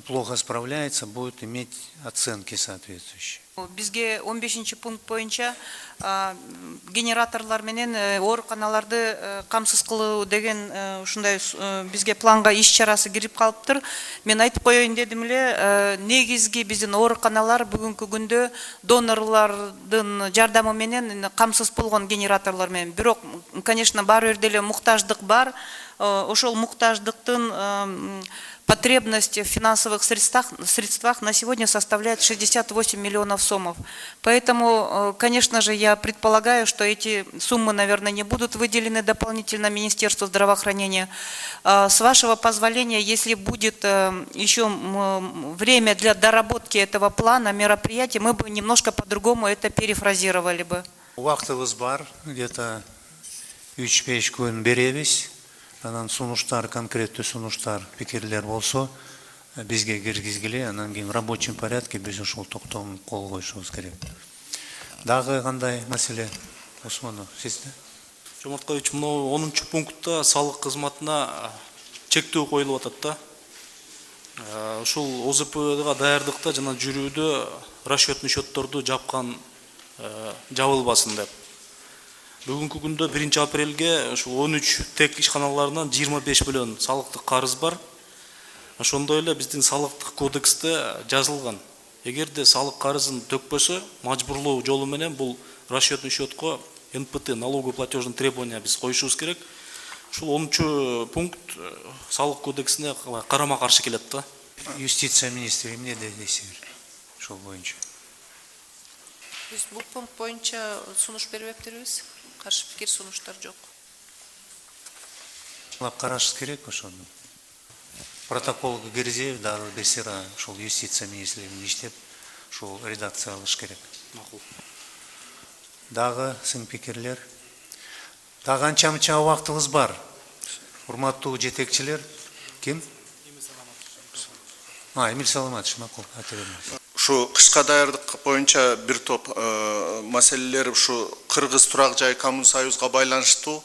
Speaker 1: плохо справляется, будут иметь оценки соответствующие.
Speaker 9: Бизге 15 пункт боюнча генераторлар менен ооруканаларды камсыз кылуу деген ушундай бизге планга иш чарасы кирип калыптыр. Мен айтып коеюн дедим эле, негизги биздин ооруканалар бүгүнкү күндө донорлардын жардамы менен камсыз болгон генераторлар менен. Бирок, конечно, баары бир деле муктаждык бар. Ошол муктаждыктын потребность в финансовых средствах на сегодня составляет 68 миллионов сомов. Поэтому, конечно же, я предполагаю, что эти суммы, наверное, не будут выделены дополнительно Министерству здравоохранения. С вашего позволения, если будет еще время для доработки этого плана мероприятий, мы бы немножко по-другому это перефразировали бы.
Speaker 1: Вақтыбыз бар, где-то 3-5 күн беребиз. Анан сунуштар, конкреттүү сунуштар, пикирлер болсо, бизге киргизгиле, анан кийин в рабочем порядке биз ушул токтомун кол коюшубуз керек. Дагы кандай маселе? Осмонов, сизде?
Speaker 10: Жомарткович, мына 10 пунктта салык кызматына чектөө коюлуп атат да. Ушул ОЗПга даярдыкта жана жүрүүдө расчетный счетторду жапкан жабылбасын деп. Бүгүнкү күндө 1 апрелге ушул 13 тек ишканаларынан 25 миллион салыктык карыз бар. Ошондой эле биздин салыктык кодексте жазылган. Эгерде салык карызын төкпөсө, мажбурлоо жолу менен бул расчетный счетко НПТ, налоговый платежный требования биз коюшубуз керек. Ушул 10 пункт салык кодексине карама-каршы келет да.
Speaker 1: Юстиция министри эмне дейсиңер? Ошол боюнча.
Speaker 11: Биз бул пункт боюнча сунуш бербептербиз. Каршы пикир, сунуштар жок.
Speaker 1: Карашыбыз керек ошону. Протоколго киргизип, дагы бесира ошол юстиция министрлигинин иштеп, ошол редакция алыш керек.
Speaker 10: Макул.
Speaker 1: Дагы сын пикирлер. Дагы анча-мынча убактыбыз бар. Урматтуу жетекчилер. Ким? Эмил Саламатович, макул, айта бериңиз.
Speaker 12: Şu kışka daярдык боюнча bir топ маселелер ушу Кыргыз турак жай коммун союзга байланыштуу.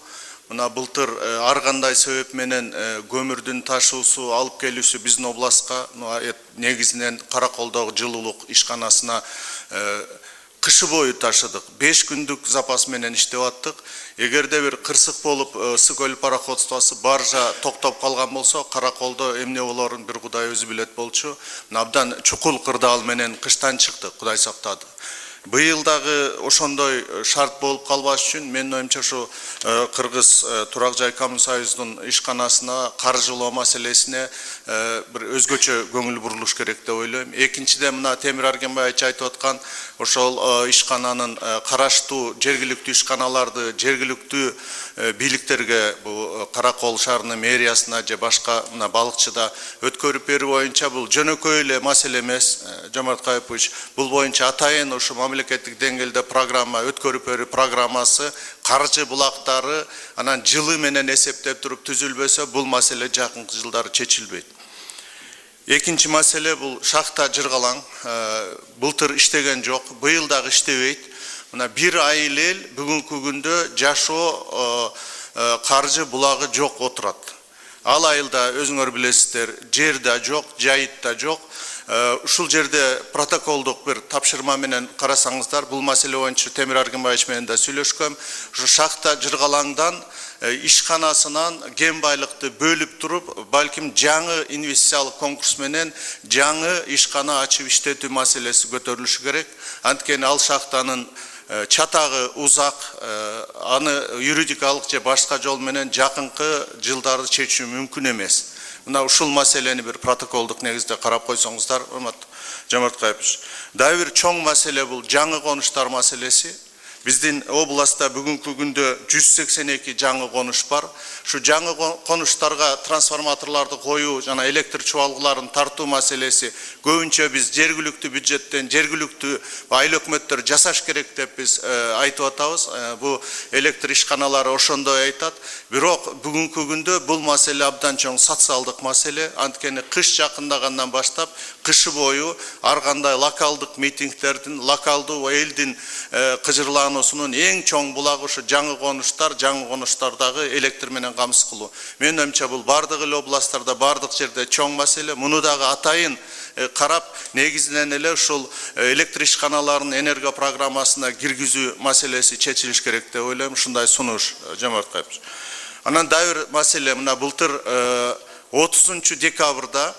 Speaker 12: Мына былтыр ар кандай себеп менен көмүрдүн ташуусу, алып келүүсү биздин областка, негизинен Караколдогу жылуулук ишканасына кышы бою ташыдык. 5 күндүк запас менен иштеп аттык. Эгерде бир кырсык болуп Сы-Көл пароходствосу баржа токтоп калган болсо, Караколдо эмне болорун бир Кудай өзү билет болчу. Абдан чукул кырдаал менен кыштан чыктык, Кудай сактады. Быйыл дагы ошондой шарт болуп калбаш үчүн менин оюмча ушу Кыргыз турак жай коммун союзунун ишканасына каржылоо маселесине бир өзгөчө көңүл бурулуш керек деп ойлойм. Экинчиден мына Темир Аргенбай айтып аткан ошол ишкананын караштуу жергиликтүү ишканаларды жергиликтүү бийликтерге бул Каракол шаарынын мэриясына же башка мына балыкчыда өткөрүп берүү боюнча бул жөнөкөй эле маселе эмес. Жомарт Кайыпович, бул боюнча атайын ушу мамлекеттик деңгээлде программа өткөрүп берүү программасы, каржы булактары анан жылы менен эсептеп туруп түзүлбөсө, бул маселе жакынкы жылдары чечилбейт. Экинчи маселе бул шахта жыргалаң. Былтыр иштеген жок, быйыл дагы иштебейт. Мына бир айыл эл бүгүнкү күндө жашоо каржы булагы жок отурат. Ал айылда өзүңөр билесиздер, жер да жок, жайыт да жок. Ушул жерде протоколдук бир тапшырма менен карасаңыздар, бул маселе боюнча Темир Аргынбаевич менен да сүйлөшкөм. Ушу шахта жыргалаңдан ишканасынан кен байлыкты бөлүп туруп, балким жаңы инвестициялык конкурс менен жаңы ишкана ачып иштетүү маселеси көтөрүлүшү керек. Анткени ал шахтанын чатагы узак, аны юридикалык же башка жол менен жакынкы жылдарды чечүү мүмкүн эмес. Мына ушул маселени бир протоколдук негизде карап койсоңуздар, урматтуу Жомарткаевич. Дагы бир чоң маселе бул жаңы конуштар маселеси. Биздин областта бүгүнкү күндө 182 жаңы конуш бар. Шу жаңы конуштарга трансформаторларды коюу жана электр чубалгыларын тартуу маселеси көбүнчө биз жергиликтүү бюджеттен жергиликтүү айыл өкмөттөр жасаш керек деп биз айтып атабыз. Бу электр ишканалары ошондой айтат. Бирок бүгүнкү күндө бул маселе абдан чоң социалдык маселе. Анткени кыш жакындагандан баштап кышы бою ар кандай локалдык митингдердин, локалдуу элдин кыжырлануусунун эң чоң булагы ушу жаңы конуштардагы электр менен камсыз кылуу. Менин оюмча бул бардык эле областтарда, бардык жерде чоң маселе. Муну дагы атайын карап, негизинен эле ушул электр ишканаларынын энерго программасына киргизүү маселеси чечилиш керек деп ойлойм. Ушундай сунуш, Жомарткаевич. Анан дагы бир маселе, мына былтыр 30 декабрда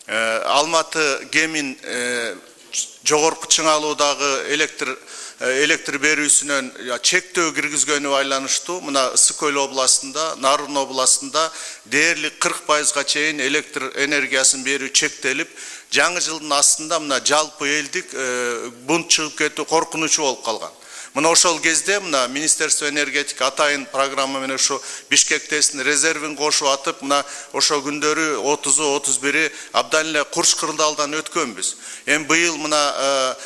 Speaker 12: Алматы Кемин жогорку чыңалуудагы электр берүүсүнөн чектөө киргизгөнү байланыштуу. Мына Ысык-Көл областында, Нарын областында дээрлик 40%га чейин электр энергиясын берүү чектелип, жаңы жылдын астында мына жалпы элдик бунт чыгып кетүү коркунучу болуп калган. Мына ошол кезде мына Министерство энергетика атайын программа менен ушу Бишкек ТЭСтин резервин кошуп атып, мына ошол күндөрү 30-31 абдан эле курч кырдаалдан өткөнбүз. Эми быйыл мына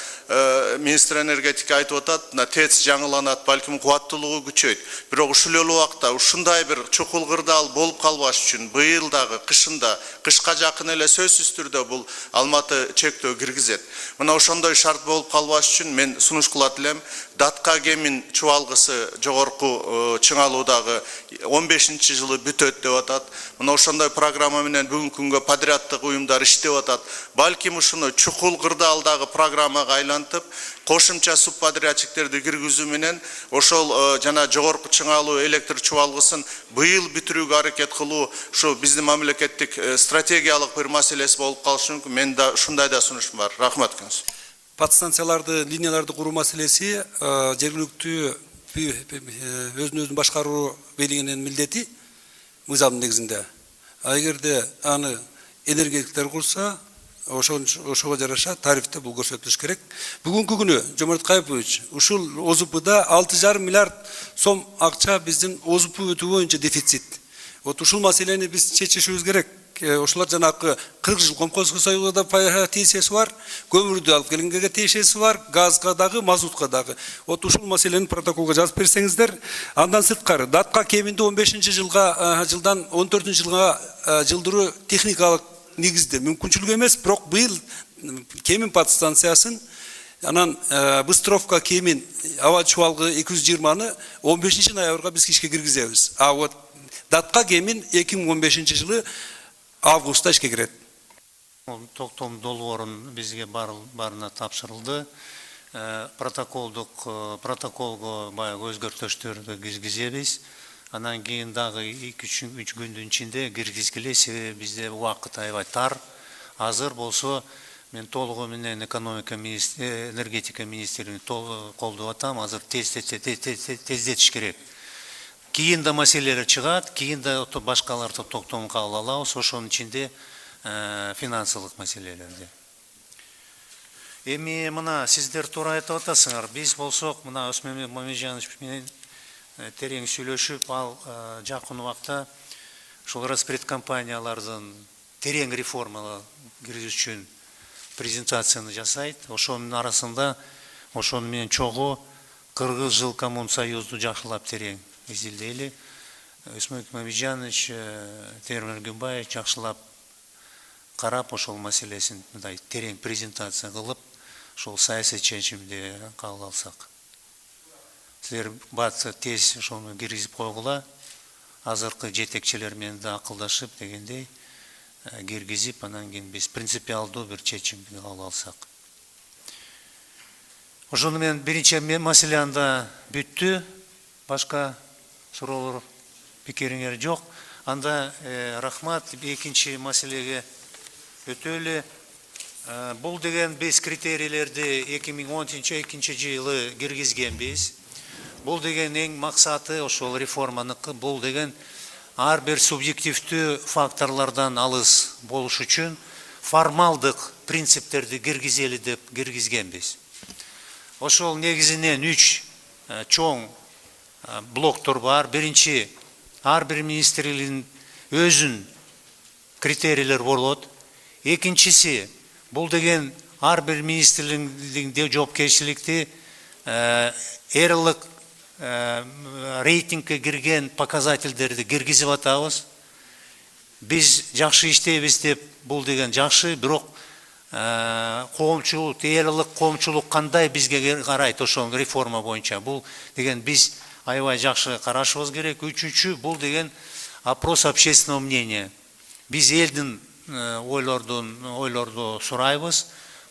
Speaker 12: министр энергетика айтып атат, мына ТЭЦ жаңыланат, балким кубаттуулугу күчөйт. Бирок ушул эле убакта ушундай бир чукул кырдаал болуп калбаш үчүн быйыл дагы кышында, кышка жакын эле сөзсүз түрдө бул Алматы чектөө киргизет. Мына ошондой шарт болуп калбаш үчүн мен сунуш кылат элем. Датка Кемин чубалгысы жогорку чыңалуудагы 15-жылы бүтөт деп атат. Мына ошондой программа менен бүгүнкү күнгө подряддык уюмдар иштеп атат. Балким ушуну чукул кырдаалдагы программага айлантып, кошумча субподрядчиктерди киргизүү менен ошол жана жогорку чыңалуу электр чубалгысын быйыл бүтүрүүгө аракет кылуу ушу биздин мамлекеттик стратегиялык бир маселеси болуп калышы мүмкүн. Мен да ушундай да сунушум бар. Рахмат.
Speaker 2: Подстанцияларды, линияларды куруу маселеси жергиликтүү өзүн башкаруу бийлигинин милдети мыйзамдын негизинде. Эгерде аны энергетиктер курса, ошого жараша тарифте бул көрсөтүлүш керек. Бүгүнкү күнү Жомарткаевич, ушул ОЗУПда 6,5 миллиард сом акча биздин ОЗУП өтүү боюнча дефицит. Вот ушул маселени биз чечишибиз керек. Ошолар жанакы 40 жыл Комкоско союзда тиешеси бар, көмүрдү алып келгенге тиешеси бар, газга дагы, мазутка дагы. Вот ушул маселени протоколго жазып берсеңиздер, андан сырткары Датка Кеминди 15-жылдан 14-жылга жылдыруу техникалык негизде мүмкүнчүлүк эмес, бирок быйыл Кемин подстанциясын, анан Быстровка Кемин аба чубалгы 220-ны 15-ноябрга биз ишке киргизебиз. А вот Датка Кемин 2015-жылы августта ишке кирет.
Speaker 1: Токтом долбоорун бизге барына тапшырылды. Протоколго баягы өзгөртүштөрдү киргизебиз. Анан кийин дагы 2-3 күндүн ичинде киргизгиле, себеби бизде убакыт аябай тар. Азыр болсо мен толугу менен энергетика министрлигин колдоп атам. Азыр тездетиш керек. Кийин да маселелер чыгат, кийин да башкаларды токтом кабыл алабыз, ошонун ичинде финансылык маселелерди. Эми мына сиздер туура айтып атасыңар, биз болсок мына Осмонбек Мамеджанович менен терең сүйлөшүп, ал жакын убакта ушул распредкомпаниялардын терең реформалар киргизүү үчүн презентацияны жасайт. Ошонун арасында ошону менен чогуу Кыргыз жыл Коммунсоюзду жакшылап терең изилдейли. Осмонбек Мамеджанович, Темир Аргынбаевич жакшылап карап ошол маселесин мындай терең презентация кылып, ошол саясий чечимди кабыл алсак. Силер тез ошону киргизип койгула. азыркы жетекчилер менен да акылдашып дегендей киргизип, анан кийин биз принципиалдуу бир чечим кабыл алсак. Ошону менен биринчи маселе анда бүттү. Башка суроолор, пикириңер жок. Анда рахмат. Экинчи маселеге өтөлү. Бул деген биз критерийлерди 2012 жылы киргизгенбиз. Бул деген эң максаты ошол реформаныкы. Бул деген ар бир субъективдүү факторлордон алыс болуш үчүн формалдык принциптерди киргизели деп киргизгенбиз. Ошол негизинен 3 чоң блоктор бар. Биринчи, ар бир министрликтин өзүн критерийлер болот. Экинчиси, бул деген ар бир министрликтин жоопкерчиликти эрлык рейтингке кирген показательдерди киргизип атабыз. Биз жакшы иштейбиз деп бул деген жакшы, бирок коомчулук, эрлык коомчулук кандай бизге карайт ошол реформа боюнча? Бул деген биз аябай жакшы карашыбыз керек. Үчүнчү, бул деген опрос общественного мнения. Биз элдин ойлорду сурайбыз,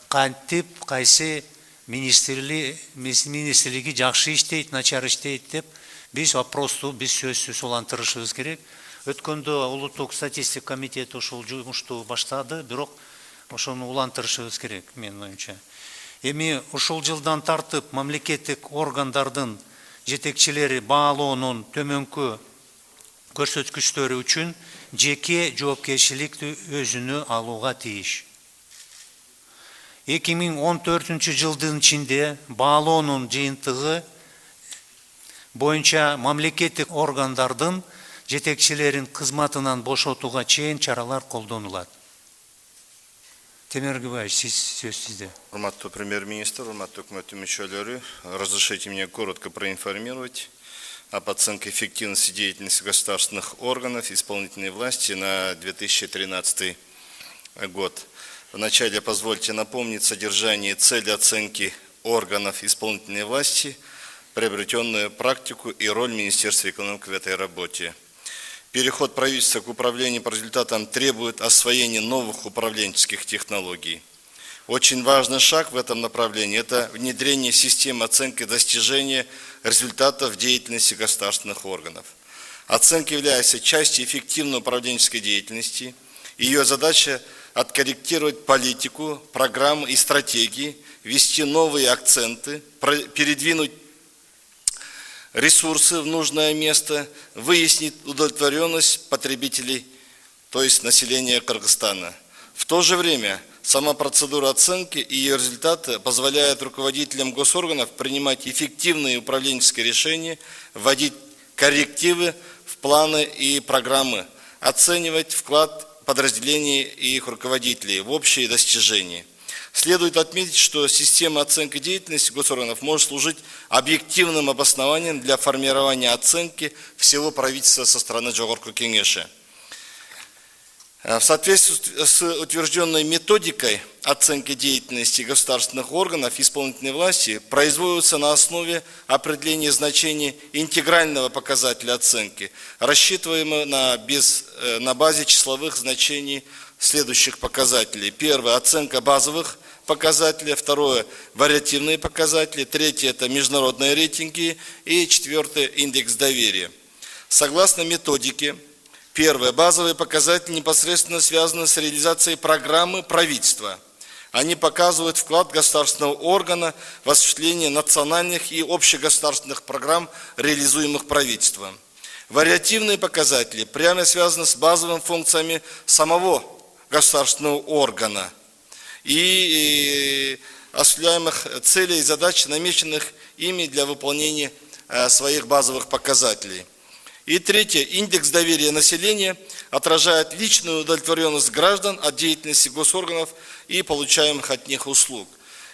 Speaker 1: кантип кайсы министрлиги жакшы иштейт, начар иштейт деп биз опросту биз сөзсүз улантырышыбыз керек. Өткөндө улуттук статистика комитети ушул жумушту баштады, бирок ошону улантырышыбыз керек менин оюмча. Эми ушул жылдан тартып мамлекеттик органдардын жетекчилери баалоонун төмөнкү көрсөткүчтөрү үчүн жеке жоопкерчиликти өзүнө алууга тийиш. 2014 жылдын ичинде баалоонун жыйынтыгы боюнча мамлекеттик органдардын жетекчилерин кызматынан бошотууга чейин чаралар колдонулат. Темир Губаевич, сөз сизде.
Speaker 5: Урматтуу премьер-министр, урматтуу өкмөттүн мүчөлөрү, разрешите мне коротко проинформировать об оценке эффективности деятельности государственных органов исполнительной власти на 2013 год. Вначале позвольте напомнить содержание и цели оценки органов исполнительной власти, приобретенную практику и роль Министерства экономики в этой работе. Переход правительства к управлению по результатам требует освоения новых управленческих технологий. Очень важный шаг в этом направлении – это внедрение системы оценки достижения результатов деятельности государственных органов. Оценка является частью эффективной управленческой деятельности. Ее задача – откорректировать политику, программы и стратегии, ввести новые акценты, передвинуть ресурсы в нужное место, выяснить удовлетворенность потребителей, то есть населения Кыргызстана. В то же время сама процедура оценки и ее результаты позволяют руководителям госорганов принимать эффективные управленческие решения, вводить коррективы в планы и программы, оценивать вклад подразделений и их руководителей в общие достижения. Следует отметить, что система оценки деятельности госорганов может служить объективным обоснованием для формирования оценки всего правительства со стороны Жогорку Кеңеши. В соответствии с утвержденной методикой оценки деятельности государственных органов исполнительной власти производится на основе определения значения интегрального показателя оценки, рассчитываемого на базе числовых значений следующих показателей. Первое – оценка базовых показателей, второе – вариативные показатели, третье – это международные рейтинги и четвертое – индекс доверия. Согласно методике, первое – базовые показатели непосредственно связаны с реализацией программы правительства. Они показывают вклад государственного органа в осуществление национальных и общегосударственных программ, реализуемых правительством. Вариативные показатели прямо связаны с базовыми функциями самого государственного органа и осуществляемых целей и задач, намеченных ими для выполнения своих базовых показателей. И третье, индекс доверия населения отражает личную удовлетворенность граждан от деятельности госорганов и получаемых от них услуг.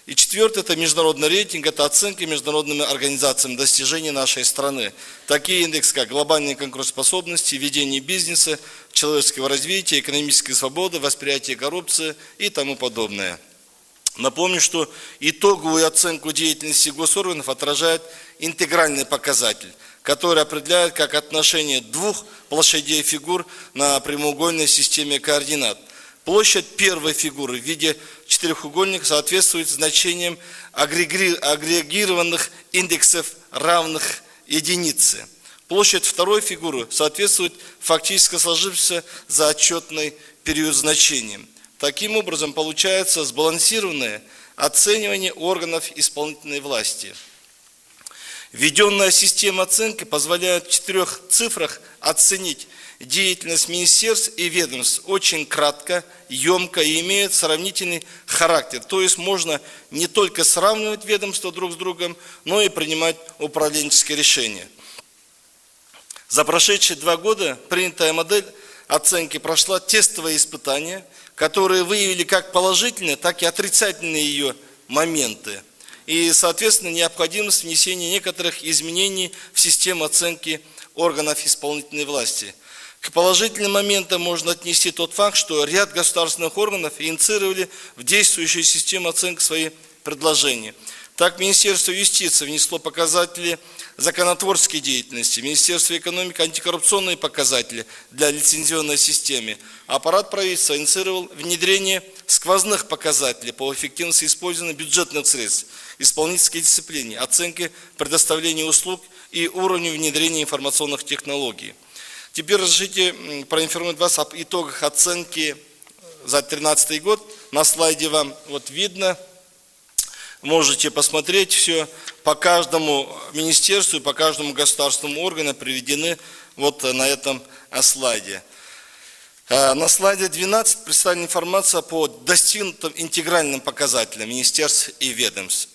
Speaker 5: И четвертое, это международный рейтинг, это оценка международными организациями достижений нашей страны. Такие индексы, как глобальная конкурентоспособность, ведение бизнеса, человеческого развития, экономической свободы, восприятие коррупции и тому подобное. Напомню, что итоговую оценку деятельности госорганов отражает интегральный показатель, который определяет как отношение двух площадей фигур на прямоугольной системе координат. Площадь первой фигуры в виде четырехугольника соответствует значениям агрегированных индексов равных единице. Площадь второй фигуры соответствует фактически сложившимся за отчетный период значениям. Таким образом, получается сбалансированное оценивание органов исполнительной власти. Введенная система оценки позволяет в 4 цифрах оценить деятельность министерств и ведомств очень кратко, емко и имеет сравнительный характер. То есть можно не только сравнивать ведомства друг с другом, но и принимать управленческие решения. За прошедшие 2 года принятая модель оценки прошла тестовые испытания, которые выявили как положительные, так и отрицательные ее моменты. И, соответственно, необходимость внесения некоторых изменений в систему оценки органов исполнительной власти. К положительным моментам можно отнести тот факт, что ряд государственных органов инициировали в действующую систему оценки свои предложения. Так, Министерство юстиции внесло показатели законотворческой деятельности, Министерство экономики антикоррупционные показатели для лицензионной системы. Аппарат правительства инициировал внедрение сквозных показателей по эффективности использования бюджетных средств, исполнительской дисциплине, оценки предоставления услуг и уровню внедрения информационных технологий. Теперь разрешите проинформировать вас об итогах оценки за 2013 год. На слайде вам вот видно. Можете посмотреть все, по каждому министерству и по каждому государственному органу приведены вот на этом слайде. На слайде 12 представлена информация по достигнутым интегральным показателям министерств и ведомств.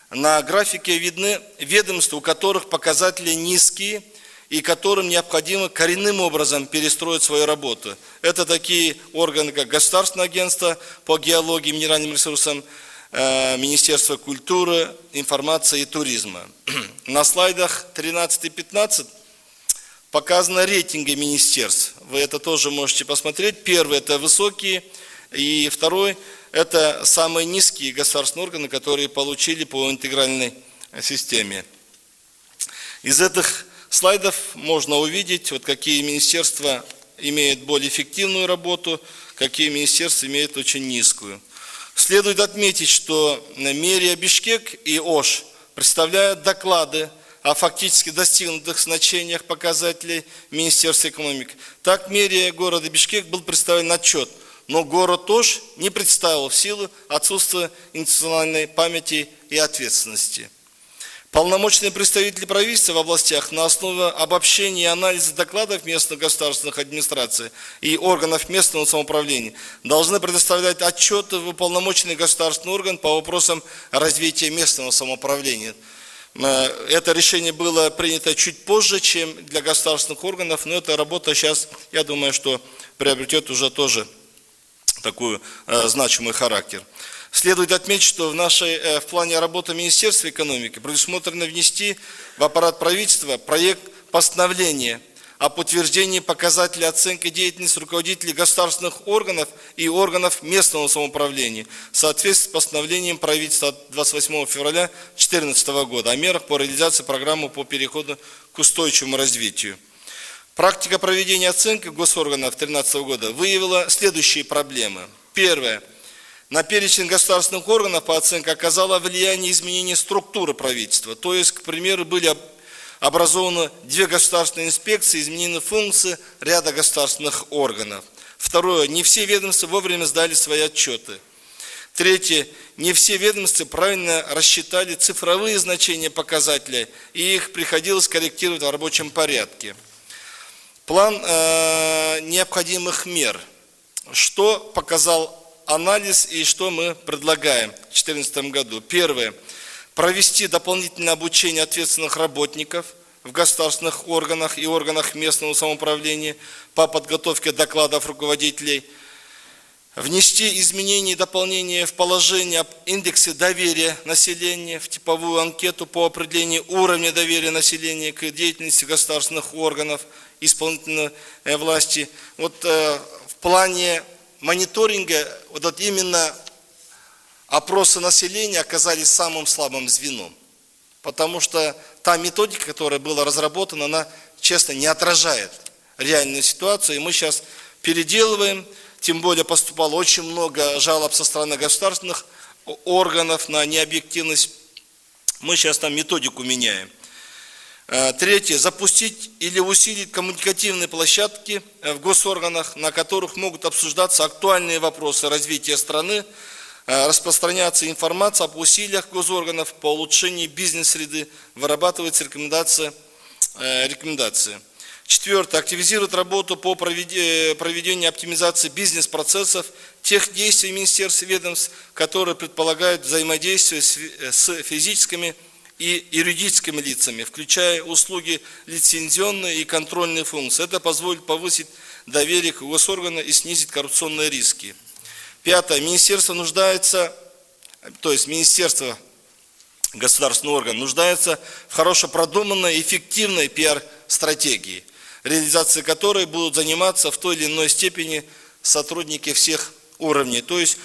Speaker 5: На графике видны ведомства, у которых показатели низкие и которым необходимо коренным образом перестроить свою работу. Это такие органы, как Государственное агентство по геологии и минеральным ресурсам, Министерство культуры, информации и туризма. На слайдах 13 и 15 показаны рейтинги министерств. Вы это тоже можете посмотреть. Первый – это высокие, и второй – это самые низкие государственные органы, которые получили по интегральной системе. Из этих слайдов можно увидеть, вот какие министерства имеют более эффективную работу, какие министерства имеют очень низкую. Следует отметить, что мэрия Бишкек и ОШ представляют доклады о фактически достигнутых значениях показателей Министерства экономики. Так, мэрия города Бишкек был представлен отчет, но город Ош не представил в силу отсутствия институциональной памяти и ответственности. Полномочные представители правительства в областях на основе обобщения и анализа докладов местных государственных администраций и органов местного самоуправления должны предоставлять отчеты в уполномоченный государственный орган по вопросам развития местного самоуправления. Это решение было принято чуть позже, чем для государственных органов, но эта работа сейчас, я думаю, что приобретет уже тоже такой значимый характер. Следует отметить, что в плане работы Министерства экономики предусмотрено внести в аппарат правительства проект постановления о подтверждении показателей оценки деятельности руководителей государственных органов и органов местного самоуправления в соответствии с постановлением правительства от 28 февраля 2014 года о мерах по реализации программы по переходу к устойчивому развитию. Практика проведения оценки госорганов 2013 года выявила следующие проблемы. Первое. На перечень государственных органов по оценке оказало влияние изменения структуры правительства. То есть, к примеру, были образованы 2 государственные инспекции, изменены функции ряда государственных органов. Второе. Не все ведомства вовремя сдали свои отчеты. Третье. Не все ведомства правильно рассчитали цифровые значения показателей, и их приходилось корректировать в рабочем порядке. План необходимых мер. Что показал анализ и что мы предлагаем в 2014 году? Первое. Провести дополнительное обучение ответственных работников в государственных органах и органах местного самоуправления по подготовке докладов руководителей. Внести изменения и дополнения в положение об индексе доверия населения, в типовую анкету по определению уровня доверия населения к деятельности государственных органов исполнительной власти. Вот в плане мониторинга, вот именно вопросы населения оказались самым слабым звеном. Потому что та методика, которая была разработана, она, честно, не отражает реальную ситуацию. И мы сейчас переделываем, тем более поступало очень много жалоб со стороны государственных органов на необъективность. Мы сейчас там методику меняем. Третье. Запустить или усилить коммуникативные площадки в госорганах, на которых могут обсуждаться актуальные вопросы развития страны, распространяться информация об усилиях госорганов по улучшению бизнес-среды, вырабатывается рекомендации. Четвертое. Активизировать работу по проведению оптимизации бизнес-процессов, тех действий министерств и ведомств, которые предполагают взаимодействие с физическими и юридическими лицами, включая услуги лицензионные и контрольные функции. Это позволит повысить доверие к госорганам и снизить коррупционные риски. Пятое. Министерство нуждается, то есть министерство, государственный орган, нуждается в хорошо продуманной, эффективной пиар-стратегии, реализацией которой будут заниматься в той или иной степени сотрудники всех уровней. То есть,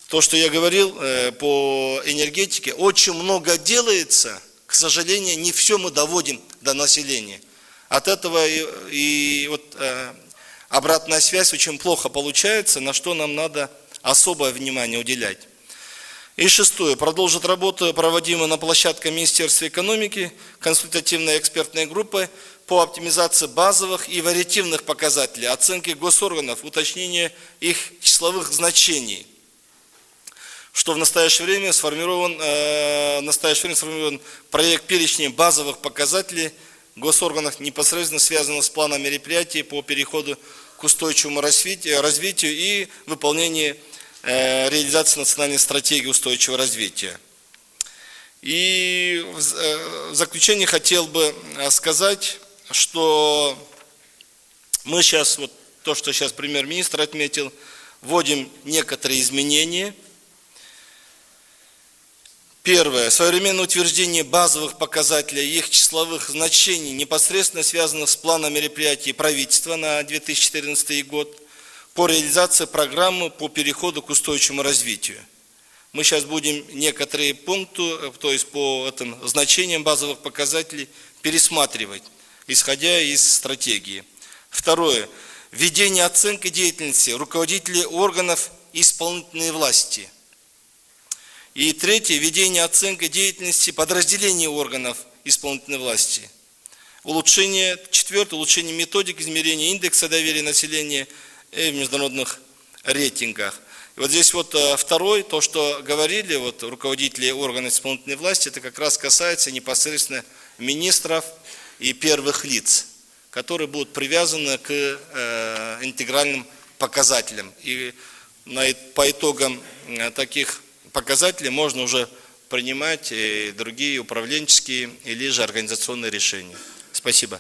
Speaker 5: то, что я говорил по энергетике, очень много делается, к сожалению, не все мы доводим до населения. От этого и обратная связь очень плохо получается, на что нам надо особое внимание уделять. И шестое. Продолжит работу, проводимую на площадке Министерства экономики, консультативной экспертной группы по оптимизации базовых и вариативных показателей, оценки госорганов, уточнения их числовых значений, что в настоящее время сформирован проект перечня базовых показателей госорганов, непосредственно связанных с планом мероприятий по переходу к устойчивому развитию и выполнению реализации национальной стратегии устойчивого развития. И в заключение хотел бы сказать, что мы сейчас, вот то, что сейчас премьер-министр отметил, вводим некоторые изменения. Первое. Современное утверждение базовых показателей и их числовых значений непосредственно связано с планом мероприятий правительства на 2014 год по реализации программы по переходу к устойчивому развитию. Мы сейчас будем некоторые пункты, то есть по этим значениям базовых показателей, пересматривать, исходя из стратегии. Второе. Введение оценки деятельности руководителей органов исполнительной власти. И третье. Введение оценки деятельности подразделений органов исполнительной власти. Четвертое. Улучшение методик измерения индекса доверия населения в международных рейтингах. И вот здесь вот второй, то, что говорили руководители органов исполнительной власти, это как раз касается непосредственно министров и первых лиц, которые будут привязаны к интегральным показателям. И по итогам таких показателей можно уже принимать и другие управленческие или же организационные решения. Спасибо.